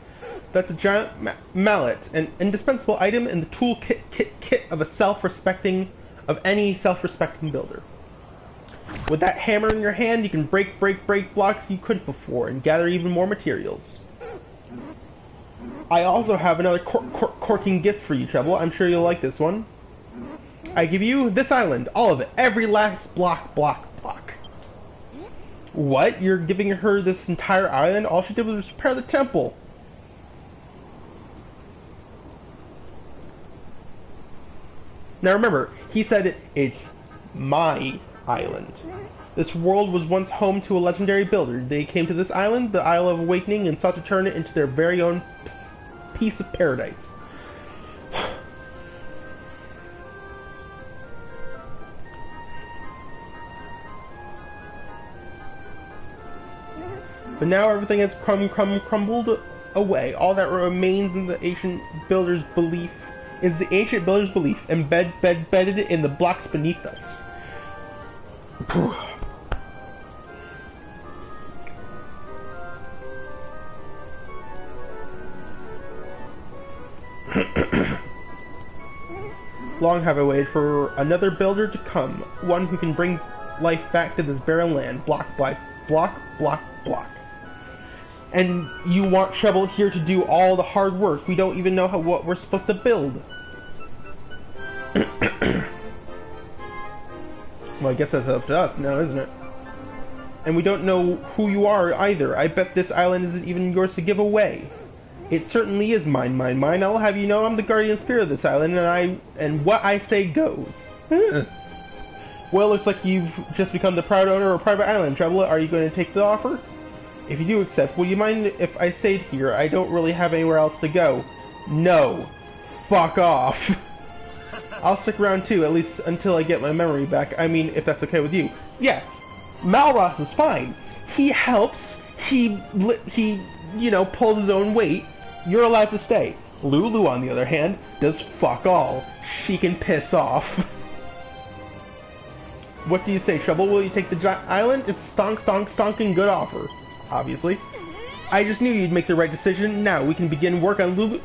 That's a giant mallet, an indispensable item in the toolkit of any self-respecting builder. With that hammer in your hand, you can break blocks you couldn't before, and gather even more materials. I also have another corking gift for you, Trouble. I'm sure you'll like this one. I give you this island, all of it, every last block. What? You're giving her this entire island? All she did was repair the temple. Now remember, he said it's my island. This world was once home to a legendary builder. They came to this island, the Isle of Awakening, and sought to turn it into their very own piece of paradise. But now everything has crumbled away. All that remains in the ancient builder's belief is the ancient builder's belief, embedded in the blocks beneath us. Long have I waited for another builder to come, one who can bring life back to this barren land. Block by block, block, block. And you want Treble here to do all the hard work. We don't even know what we're supposed to build. Well, I guess that's up to us now, isn't it? And we don't know who you are either. I bet this island isn't even yours to give away. It certainly is mine. I'll have you know I'm the guardian spirit of this island, and what I say goes. Well, looks like you've just become the proud owner of a private island. Treble, are you going to take the offer? If you do accept, would you mind if I stayed here? I don't really have anywhere else to go. No. Fuck off. I'll stick around too, at least until I get my memory back. I mean, if that's okay with you. Yeah. Malroth is fine. He helps. He you know, pulls his own weight. You're allowed to stay. Lulu, on the other hand, does fuck all. She can piss off. What do you say, Treble? Will you take the giant island? It's stonking good offer. Obviously. I just knew you'd make the right decision. Now we can begin work on Lulu.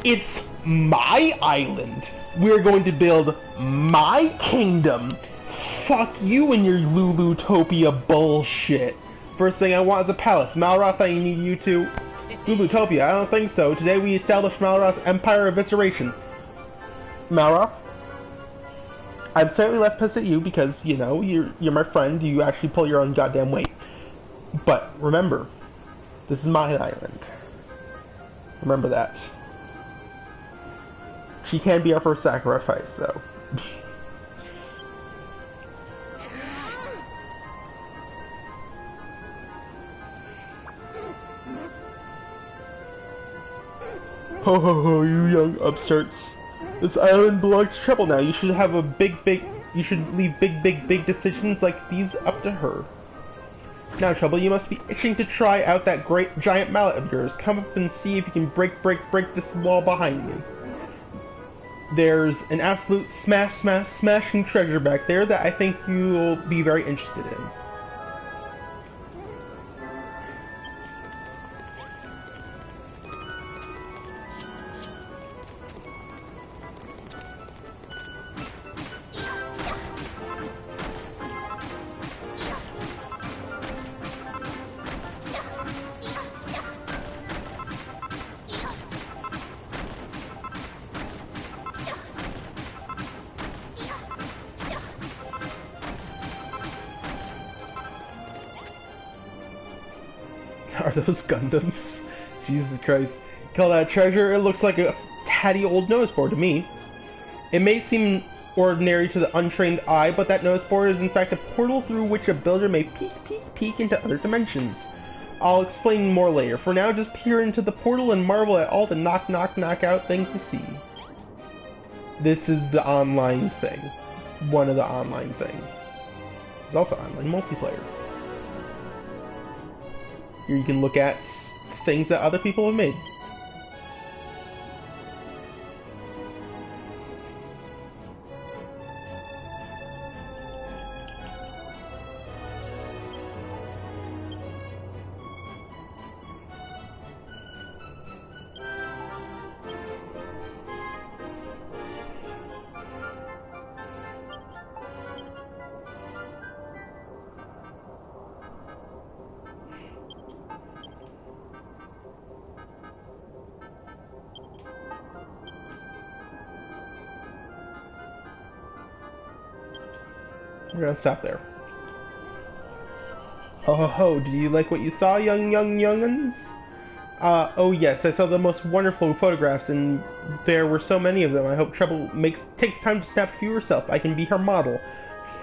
It's my island. We're going to build my kingdom. Fuck you and your Lulutopia bullshit. First thing I want is a palace. Malroth, I need you to... Lulutopia, I don't think so. Today we established Malroth's Empire Evisceration. Malroth? I'm certainly less pissed at you because, you know, you're my friend. You actually pull your own goddamn weight. But remember, this is my island. Remember that. She can be our first sacrifice, though. Ho ho ho, you young upstarts. This island belongs to Treble now. You should have a you should leave big decisions like these up to her. Now, Treble, you must be itching to try out that great giant mallet of yours. Come up and see if you can break this wall behind me. There's an absolute smashing treasure back there that I think you'll be very interested in. Are those Gundams? Jesus Christ. Call that treasure? It looks like a tatty old notice board to me. It may seem ordinary to the untrained eye, but that notice board is in fact a portal through which a builder may peek into other dimensions. I'll explain more later. For now, just peer into the portal and marvel at all the knockout things you see. This is the online thing. One of the online things. There's also online multiplayer. Here you can look at things that other people have made. We're gonna stop there. Ho ho ho, did you like what you saw, young'uns? Oh yes, I saw the most wonderful photographs, and there were so many of them. I hope Treble takes time to snap a few herself. I can be her model.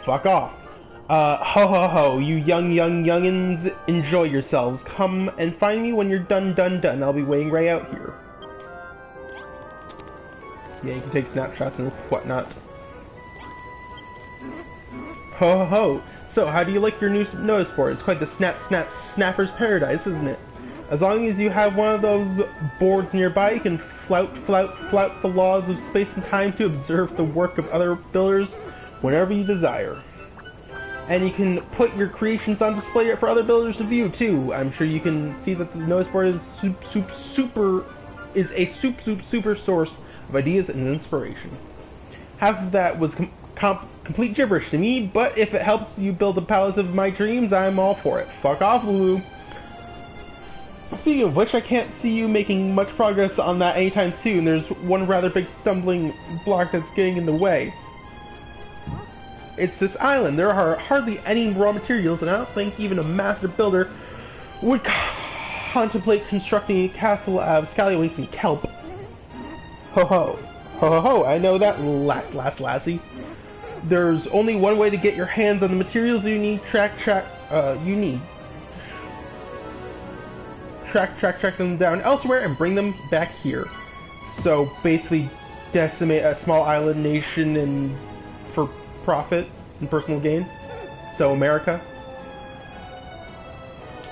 Fuck off. Ho ho ho, you young'uns, enjoy yourselves. Come and find me when you're done. I'll be waiting right out here. Yeah, you can take snapshots and whatnot. Ho ho ho! So, how do you like your new notice board? It's quite the snapper's paradise, isn't it? As long as you have one of those boards nearby, you can flout the laws of space and time to observe the work of other builders whenever you desire. And you can put your creations on display for other builders to view too. I'm sure you can see that the notice board is a super source of ideas and inspiration. Half of that was complete gibberish to me, but if it helps you build the palace of my dreams, I'm all for it. Fuck off, Lulu. Speaking of which, I can't see you making much progress on that anytime soon. There's one rather big stumbling block that's getting in the way. It's this island. There are hardly any raw materials, and I don't think even a master builder would contemplate constructing a castle out of scallywinks and kelp. Ho ho. Ho ho ho, I know that, lassie. There's only one way to get your hands on the materials you need. Track them down elsewhere and bring them back here. So basically decimate a small island nation and for profit and personal gain. So America.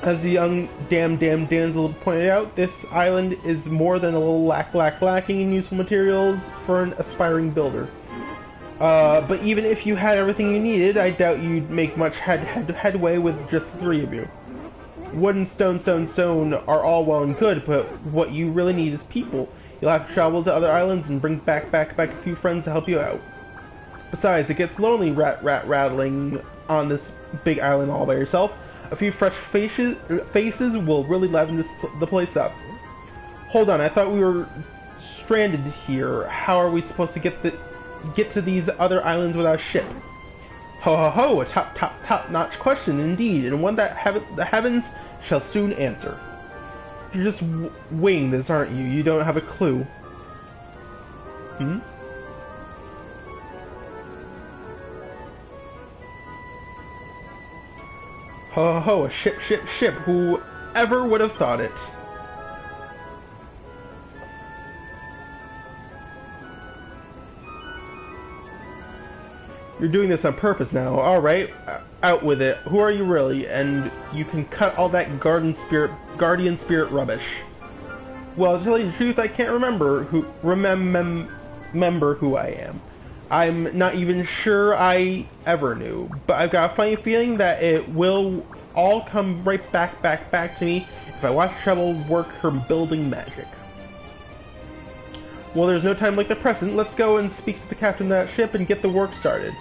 As the young damn damsel pointed out, this island is more than a little lacking in useful materials for an aspiring builder. But even if you had everything you needed, I doubt you'd make much headway with just the three of you. Wood and stone are all well and good, but what you really need is people. You'll have to travel to other islands and bring back a few friends to help you out. Besides, it gets lonely rattling on this big island all by yourself. A few fresh faces will really liven the place up. Hold on, I thought we were stranded here. How are we supposed to get to these other islands without a ship? Ho ho ho, a top-notch question indeed, and one that the heavens shall soon answer. You're just winging this, aren't you? You don't have a clue. Ho ho ho, a ship. Whoever would have thought it? You're doing this on purpose now. Alright, out with it. Who are you really? And you can cut all that guardian spirit rubbish. Well, to tell you the truth, I can't remember who I am. I'm not even sure I ever knew, but I've got a funny feeling that it will all come right back to me if I watch Treble work her building magic. Well, there's no time like the present. Let's go and speak to the captain of that ship and get the work started.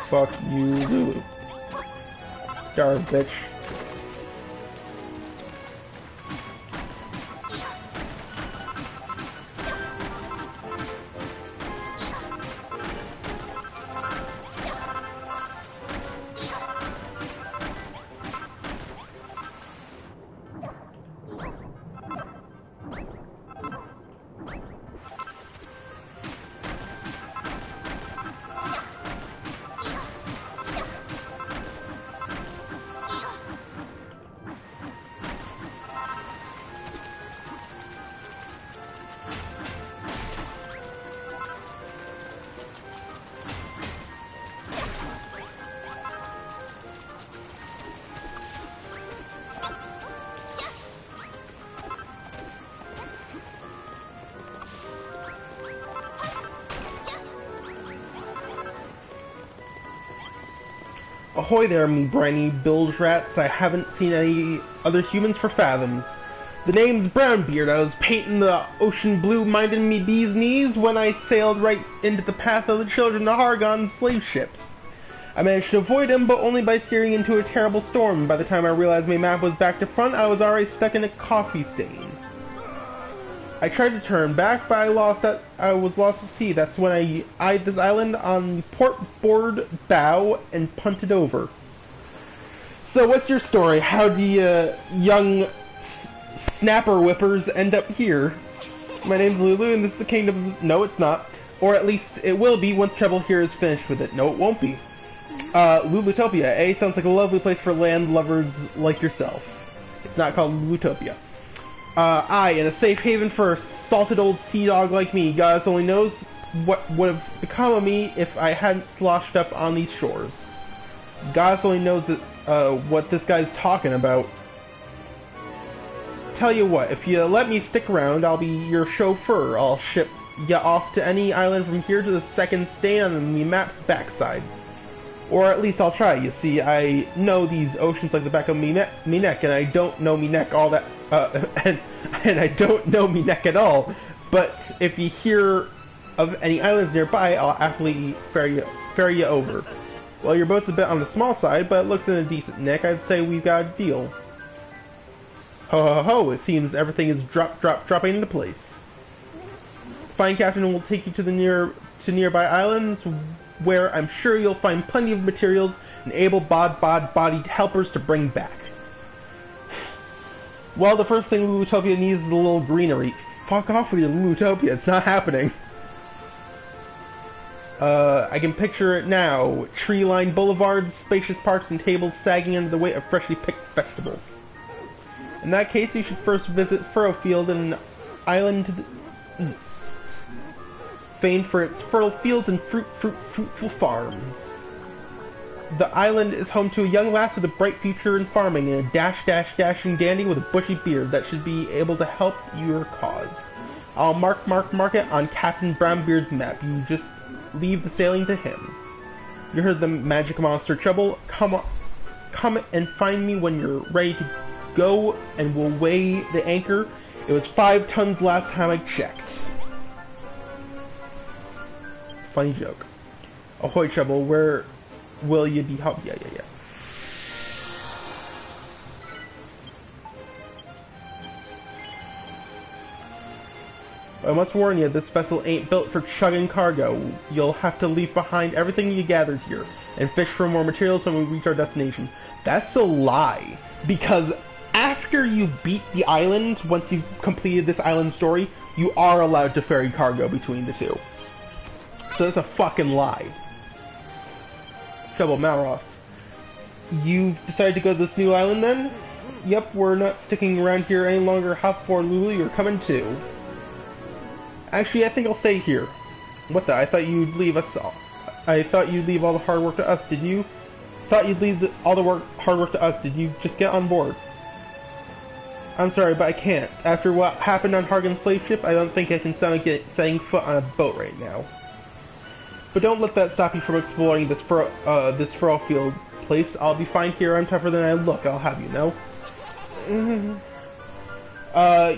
Fuck you, Lulu. Starve, bitch. Ahoy there, me briny bilge rats. I haven't seen any other humans for fathoms. The name's Brownbeard. I was painting the ocean blue minding me bee's knees when I sailed right into the path of the children of Hargon's slave ships. I managed to avoid them, but only by steering into a terrible storm. By the time I realized my map was back to front, I was already stuck in a coffee stain. I tried to turn back, but I was lost at sea. That's when I eyed this island on port board bow and punted over. So what's your story? How do you young snapper whippers end up here? My name's Lulu, and this is the kingdom. No, it's not. Or at least it will be once Treble here is finished with it. No, it won't be. Lulutopia, eh? Sounds like a lovely place for land lovers like yourself. It's not called Lulutopia. Aye, and a safe haven for a salted old sea dog like me. God only knows what would have become of me if I hadn't sloshed up on these shores. God only knows that, what this guy's talking about. Tell you what, if you let me stick around, I'll be your chauffeur. I'll ship ya off to any island from here to the second stain on the map's backside. Or at least I'll try. You see, I know these oceans like the back of me neck, and I don't know me neck all that, and I don't know me neck at all. But if you hear of any islands nearby, I'll happily ferry you over. Well, your boat's a bit on the small side, but it looks in a decent nick. I'd say we've got a deal. Ho ho ho! It seems everything is dropping into place. Fine captain will take you to the nearby islands, where I'm sure you'll find plenty of materials and able-bodied helpers to bring back. Well, the first thing Lulutopia needs is a little greenery. Fuck off with your Lulutopia, it's not happening. I can picture it now. Tree-lined boulevards, spacious parks, and tables sagging under the weight of freshly picked vegetables. In that case, you should first visit Furrowfield, an island to the east, famed for its fertile fields and fruitful farms. The island is home to a young lass with a bright future in farming and a dashing dandy with a bushy beard that should be able to help your cause. I'll mark it on Captain Brownbeard's map. You just leave the sailing to him. You heard the magic monster Trouble. Come and find me when you're ready to go, and we'll weigh the anchor. It was 5 tons last time I checked. Funny joke. Ahoy, Trouble, where will you be helped? Yeah. I must warn you, this vessel ain't built for chugging cargo. You'll have to leave behind everything you gathered here, and fish for more materials when we reach our destination. That's a lie, because after you beat the island, once you've completed this island story, you are allowed to ferry cargo between the two. So that's a fucking lie. Trouble, Malroth. You've decided to go to this new island then? Yep, we're not sticking around here any longer. Hop for Lulu, you're coming too. Actually, I think I'll stay here. What the? I thought you'd leave us all. I thought you'd leave all the hard work to us, did you? Thought you'd leave all the hard work to us, did you? Just get on board. I'm sorry, but I can't. After what happened on Hargan's slave ship, I don't think I can setting foot on a boat right now. But don't let that stop you from exploring this Furrowfield place. I'll be fine here. I'm tougher than I look. I'll have you know.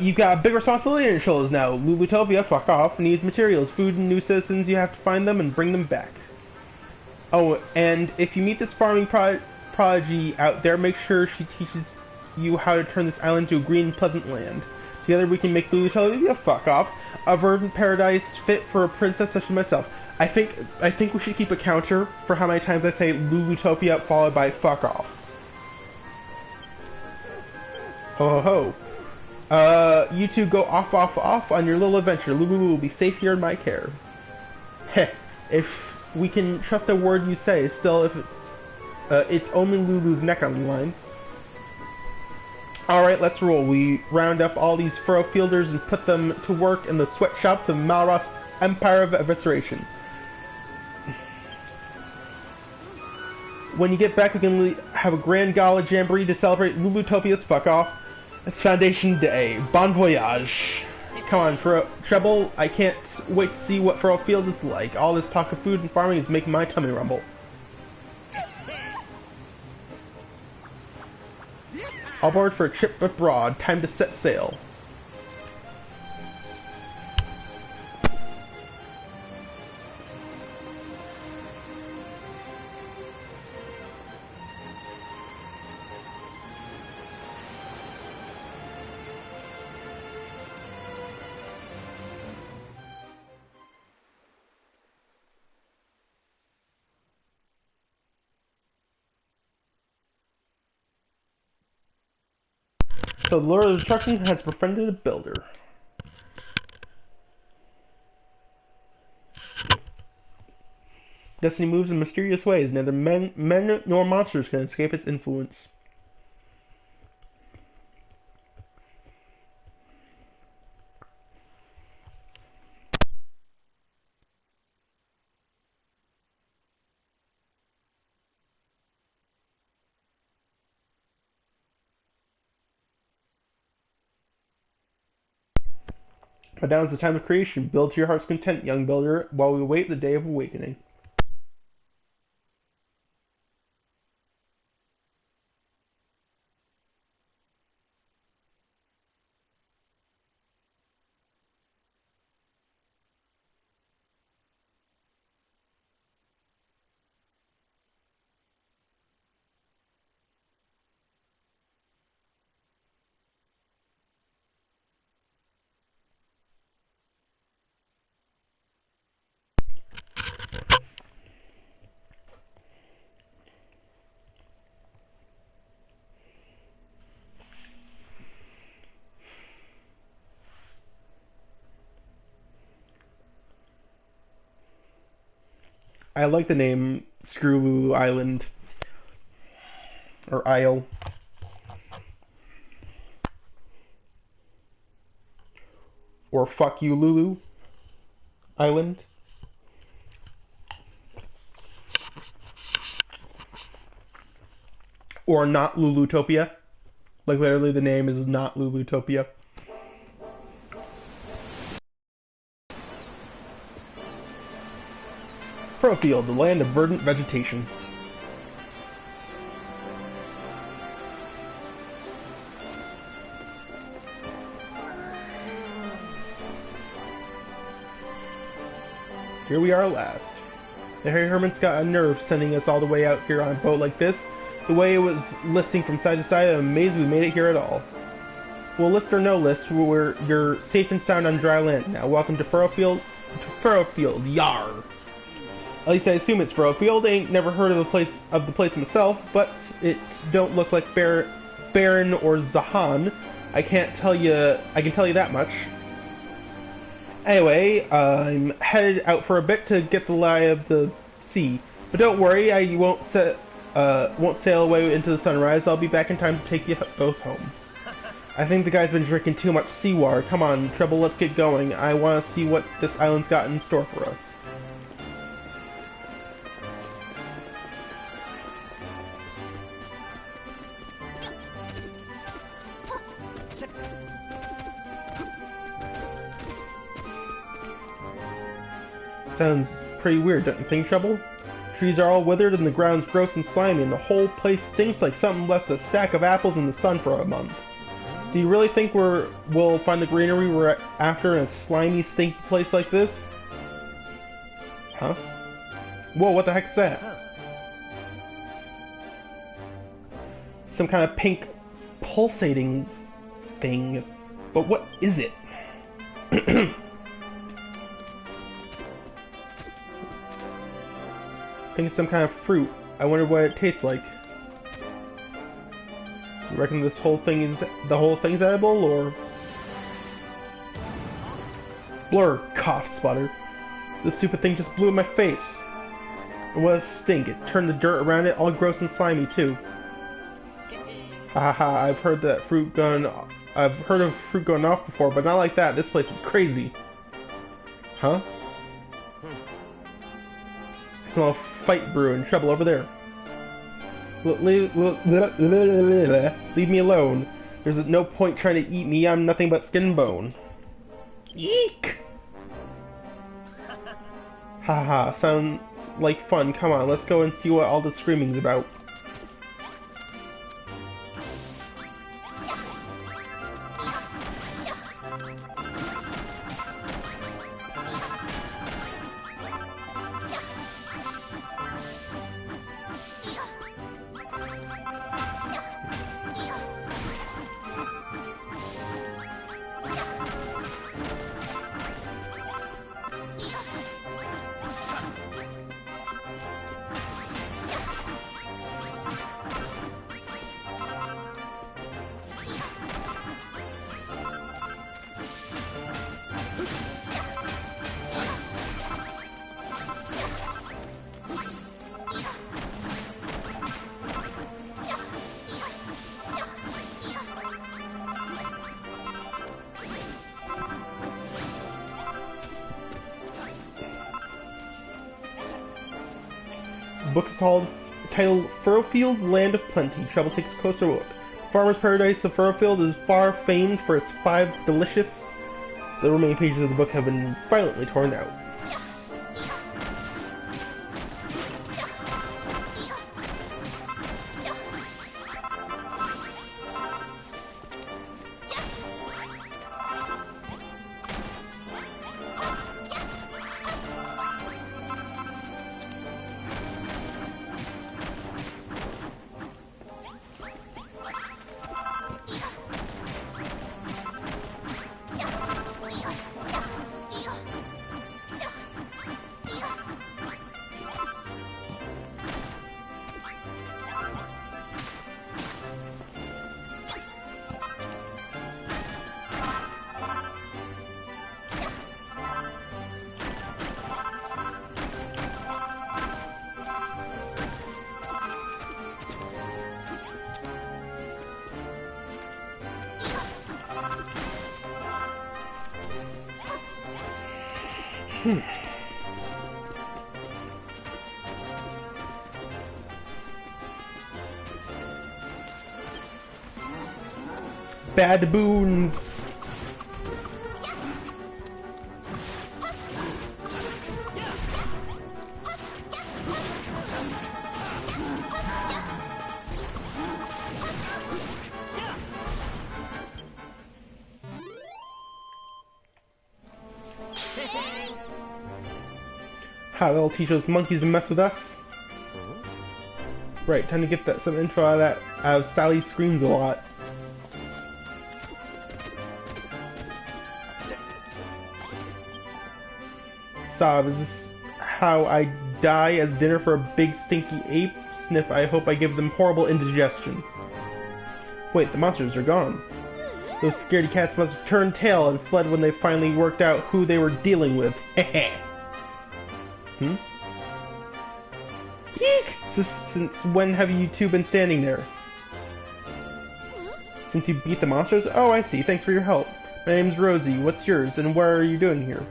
You've got a big responsibility on your shoulders now. Lulutopia, fuck off, needs materials, food, and new citizens. You have to find them and bring them back. Oh, and if you meet this farming prodigy out there, make sure she teaches you how to turn this island to a green and pleasant land. Together we can make Lulutopia, fuck off, a verdant paradise fit for a princess such as myself. I think we should keep a counter for how many times I say Lulutopia followed by fuck off. Ho ho ho. You two go off on your little adventure. Lulu will be safe here in my care. Heh, if we can trust a word you say, still if it's only Lulu's neck on the line. Alright, let's roll. We round up all these Furrowfielders and put them to work in the sweatshops of Malroth's Empire of Evisceration. When you get back, we can have a grand gala jamboree to celebrate Lulutopia's fuck off. It's Foundation Day. Bon voyage. Come on, Treble. I can't wait to see what Furrowfield is like. All this talk of food and farming is making my tummy rumble. All aboard for a trip abroad. Time to set sail. So the Lord of Destruction has befriended a builder. Destiny moves in mysterious ways. Neither men nor monsters can escape its influence. But now is the time of creation. Build to your heart's content, young builder, while we await the day of awakening. I like the name Screw Island. Or Isle. Or Fuck You Lulu Island. Or Not Lulutopia. Like literally the name is Not Lulutopia. Furrowfield, the land of verdant vegetation. Here we are at last. The Harry Herman's got a nerve sending us all the way out here on a boat like this. The way it was listing from side to side, I'm amazed we made it here at all. Well, list or no list, you're safe and sound on dry land now. Welcome to Furrowfield. Yar! At least I assume it's Furrowfield. Ain't never heard of the place myself, but it don't look like Baron or Zahan. I can tell you that much. Anyway, I'm headed out for a bit to get the lie of the sea. But don't worry, I won't sail away into the sunrise. I'll be back in time to take you both home. I think the guy's been drinking too much seawater. Come on, Treble, let's get going. I want to see what this island's got in store for us. Sounds pretty weird, don't you think, Treble? Trees are all withered and the ground's gross and slimy and the whole place stinks like something left a stack of apples in the sun for a month. Do you really think we'll find the greenery we're after in a slimy, stinky place like this? Huh? Whoa, what the heck's that? Some kind of pink pulsating thing. But what is it? I think it's some kind of fruit. I wonder what it tastes like. You reckon the whole thing's edible, or? Blur, cough, sputter. This stupid thing just blew in my face. And what a stink! It turned the dirt around it all gross and slimy too. Haha, I've heard of fruit going off before, but not like that. This place is crazy. Huh? I smell a fight brewing. Trouble over there. Leave me alone. There's no point trying to eat me. I'm nothing but skin and bone. Eek! Haha, sounds like fun. Come on, let's go and see what all the screaming's about. The book is titled Furrowfield, Land of Plenty. Trouble takes a closer look. Farmer's Paradise of Furrowfield is far famed for its 5 delicious... The remaining pages of the book have been violently torn out. Bad boons. Ha, that'll teach those monkeys to mess with us. Right, time to get some info out of Sally Screams a Lot. Sob, is this how I die as dinner for a big stinky ape? Sniff, I hope I give them horrible indigestion. Wait, the monsters are gone. Those scaredy cats must have turned tail and fled when they finally worked out who they were dealing with. Heh. Eek! Since when have you two been standing there? Since you beat the monsters? Oh, I see. Thanks for your help. My name's Rosie. What's yours, and what are you doing here?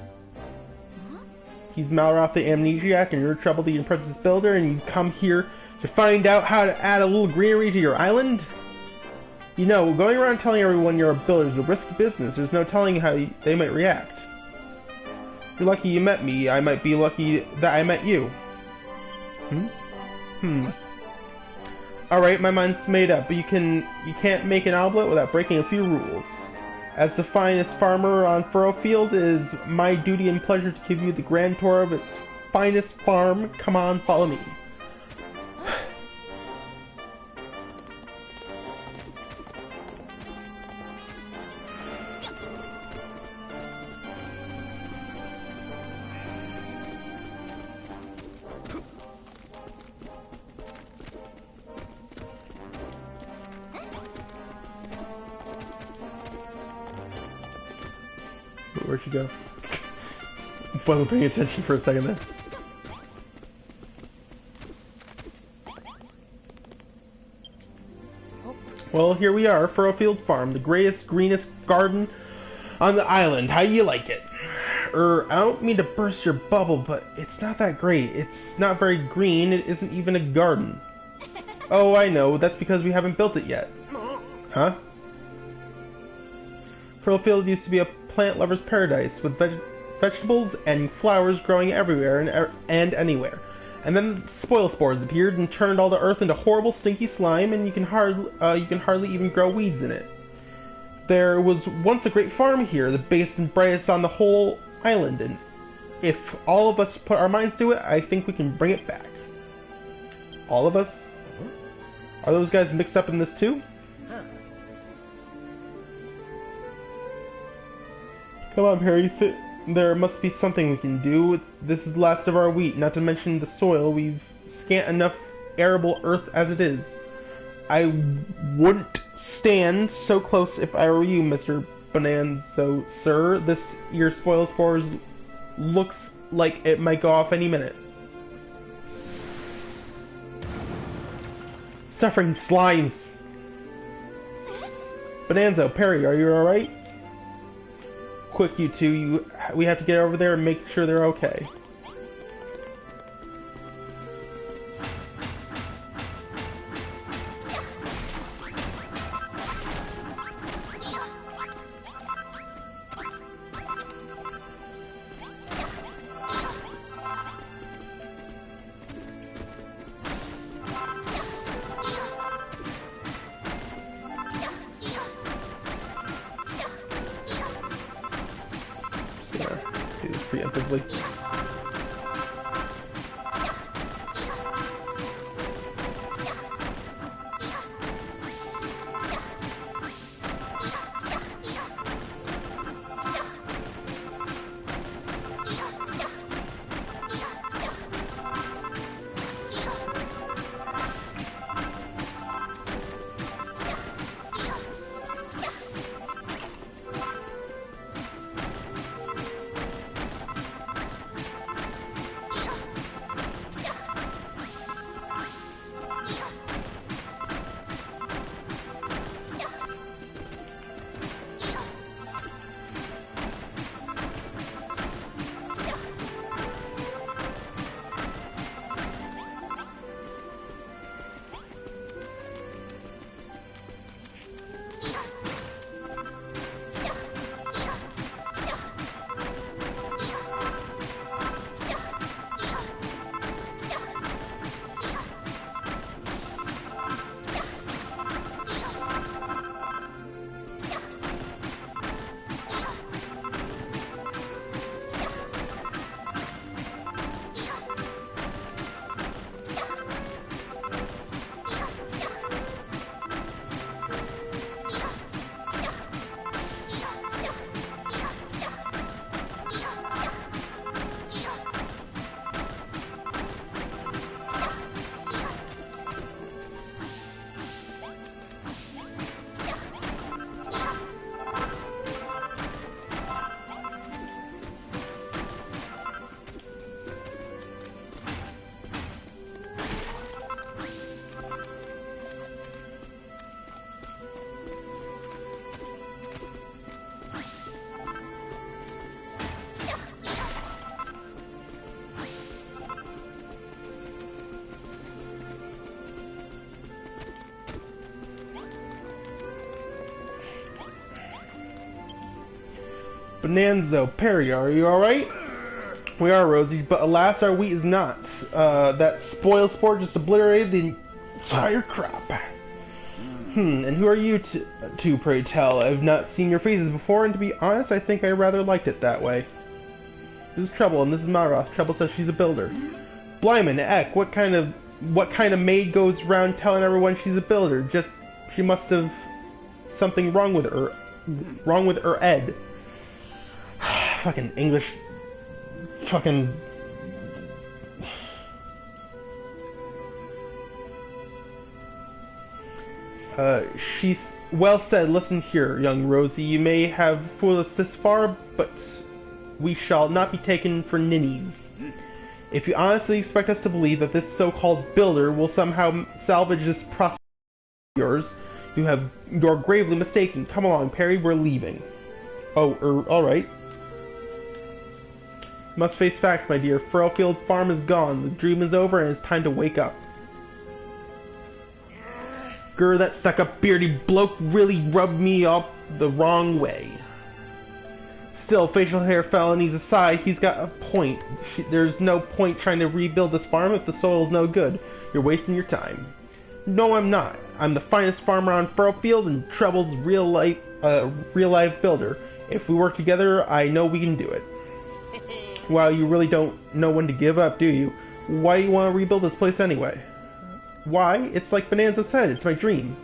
He's Malroth the Amnesiac, and you're Trouble the Apprentice Builder, and you come here to find out how to add a little greenery to your island? You know, going around telling everyone you're a builder is a risky business. There's no telling how they might react. You're lucky you met me. I might be lucky that I met you. Alright, my mind's made up, but you can't make an omelet without breaking a few rules. As the finest farmer on Furrowfield, it is my duty and pleasure to give you the grand tour of its finest farm. Come on, follow me. Where'd she go? Wasn't paying attention for a second there. Well, here we are, Furrowfield Farm, the greenest garden on the island. How do you like it? I don't mean to burst your bubble, but it's not that great. It's not very green. It isn't even a garden. Oh, I know. That's because we haven't built it yet. Huh? Furrowfield used to be a plant lover's paradise with vegetables and flowers growing everywhere and anywhere. And then spoil spores appeared and turned all the earth into horrible stinky slime, and you can hardly even grow weeds in it. There was once a great farm here, the biggest and brightest on the whole island, and if all of us put our minds to it, I think we can bring it back. All of us? Are those guys mixed up in this too? Come on, Perry. There must be something we can do. This is the last of our wheat, not to mention the soil. We've scant enough arable earth as it is. I wouldn't stand so close if I were you, Mr. Bonanzo, sir. This year's spoil spores looks like it might go off any minute. Suffering slimes. Bonanzo, Perry, are you alright? Quick, you two. We have to get over there and make sure they're okay. preemptively. Bonanzo, Perry, are you alright? We are, Rosie, but alas, our wheat is not. That spoil sport just obliterated the entire crop. And who are you to, pray tell? I've not seen your faces before, and to be honest, I think I rather liked it that way. This is Trouble, and this is Mara. Trouble says she's a builder. Blyman, Eck, what kind of maid goes around telling everyone she's a builder? Just, she must have something wrong with her Ed. Fucking English. Fucking. She's well said. Listen here, young Rosie. You may have fooled us this far, but we shall not be taken for ninnies. If you honestly expect us to believe that this so-called builder will somehow salvage this prosperity of yours, you're gravely mistaken. Come along, Perry. We're leaving. Oh, all right. Must face facts, my dear. Furrowfield Farm is gone. The dream is over, and it's time to wake up. Grr, that stuck-up beardy bloke really rubbed me up the wrong way. Still, facial hair felonies aside, he's got a point. There's no point trying to rebuild this farm if the soil's no good. You're wasting your time. No, I'm not. I'm the finest farmer on Furrowfield and Trouble's real-life builder. If we work together, I know we can do it. Well, you really don't know when to give up, do you? Why do you want to rebuild this place anyway? Why? It's like Bonanza said, it's my dream.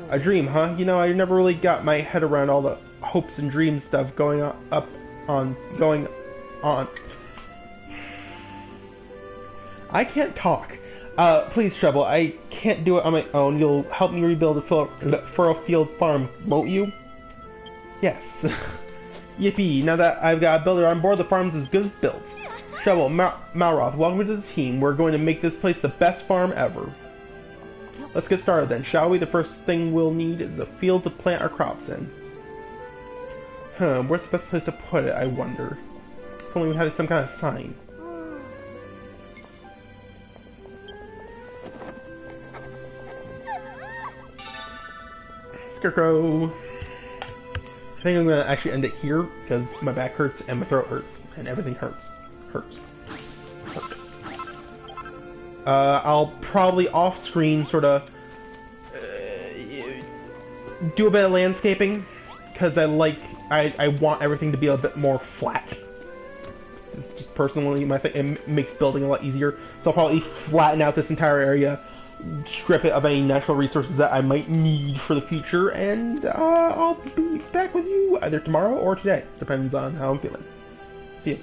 A dream, huh? You know, I never really got my head around all the hopes and dreams stuff going on. I can't talk. Please, Trouble, I can't do it on my own. You'll help me rebuild the Furrowfield Farm, won't you? Yes. Yippee, now that I've got a builder on board, the farm's as good as built. Trouble, Malroth, welcome to the team. We're going to make this place the best farm ever. Let's get started then, shall we? The first thing we'll need is a field to plant our crops in. Where's the best place to put it, I wonder? If only we had some kind of sign. Scarecrow! I think I'm gonna actually end it here because my back hurts and my throat hurts and everything hurts. Hurt. I'll probably off screen sort of do a bit of landscaping because I want everything to be a bit more flat. It's just personally my thing. It makes building a lot easier. So I'll probably flatten out this entire area, strip it of any natural resources that I might need for the future, and I'll be back with you either tomorrow or today. Depends on how I'm feeling. See you.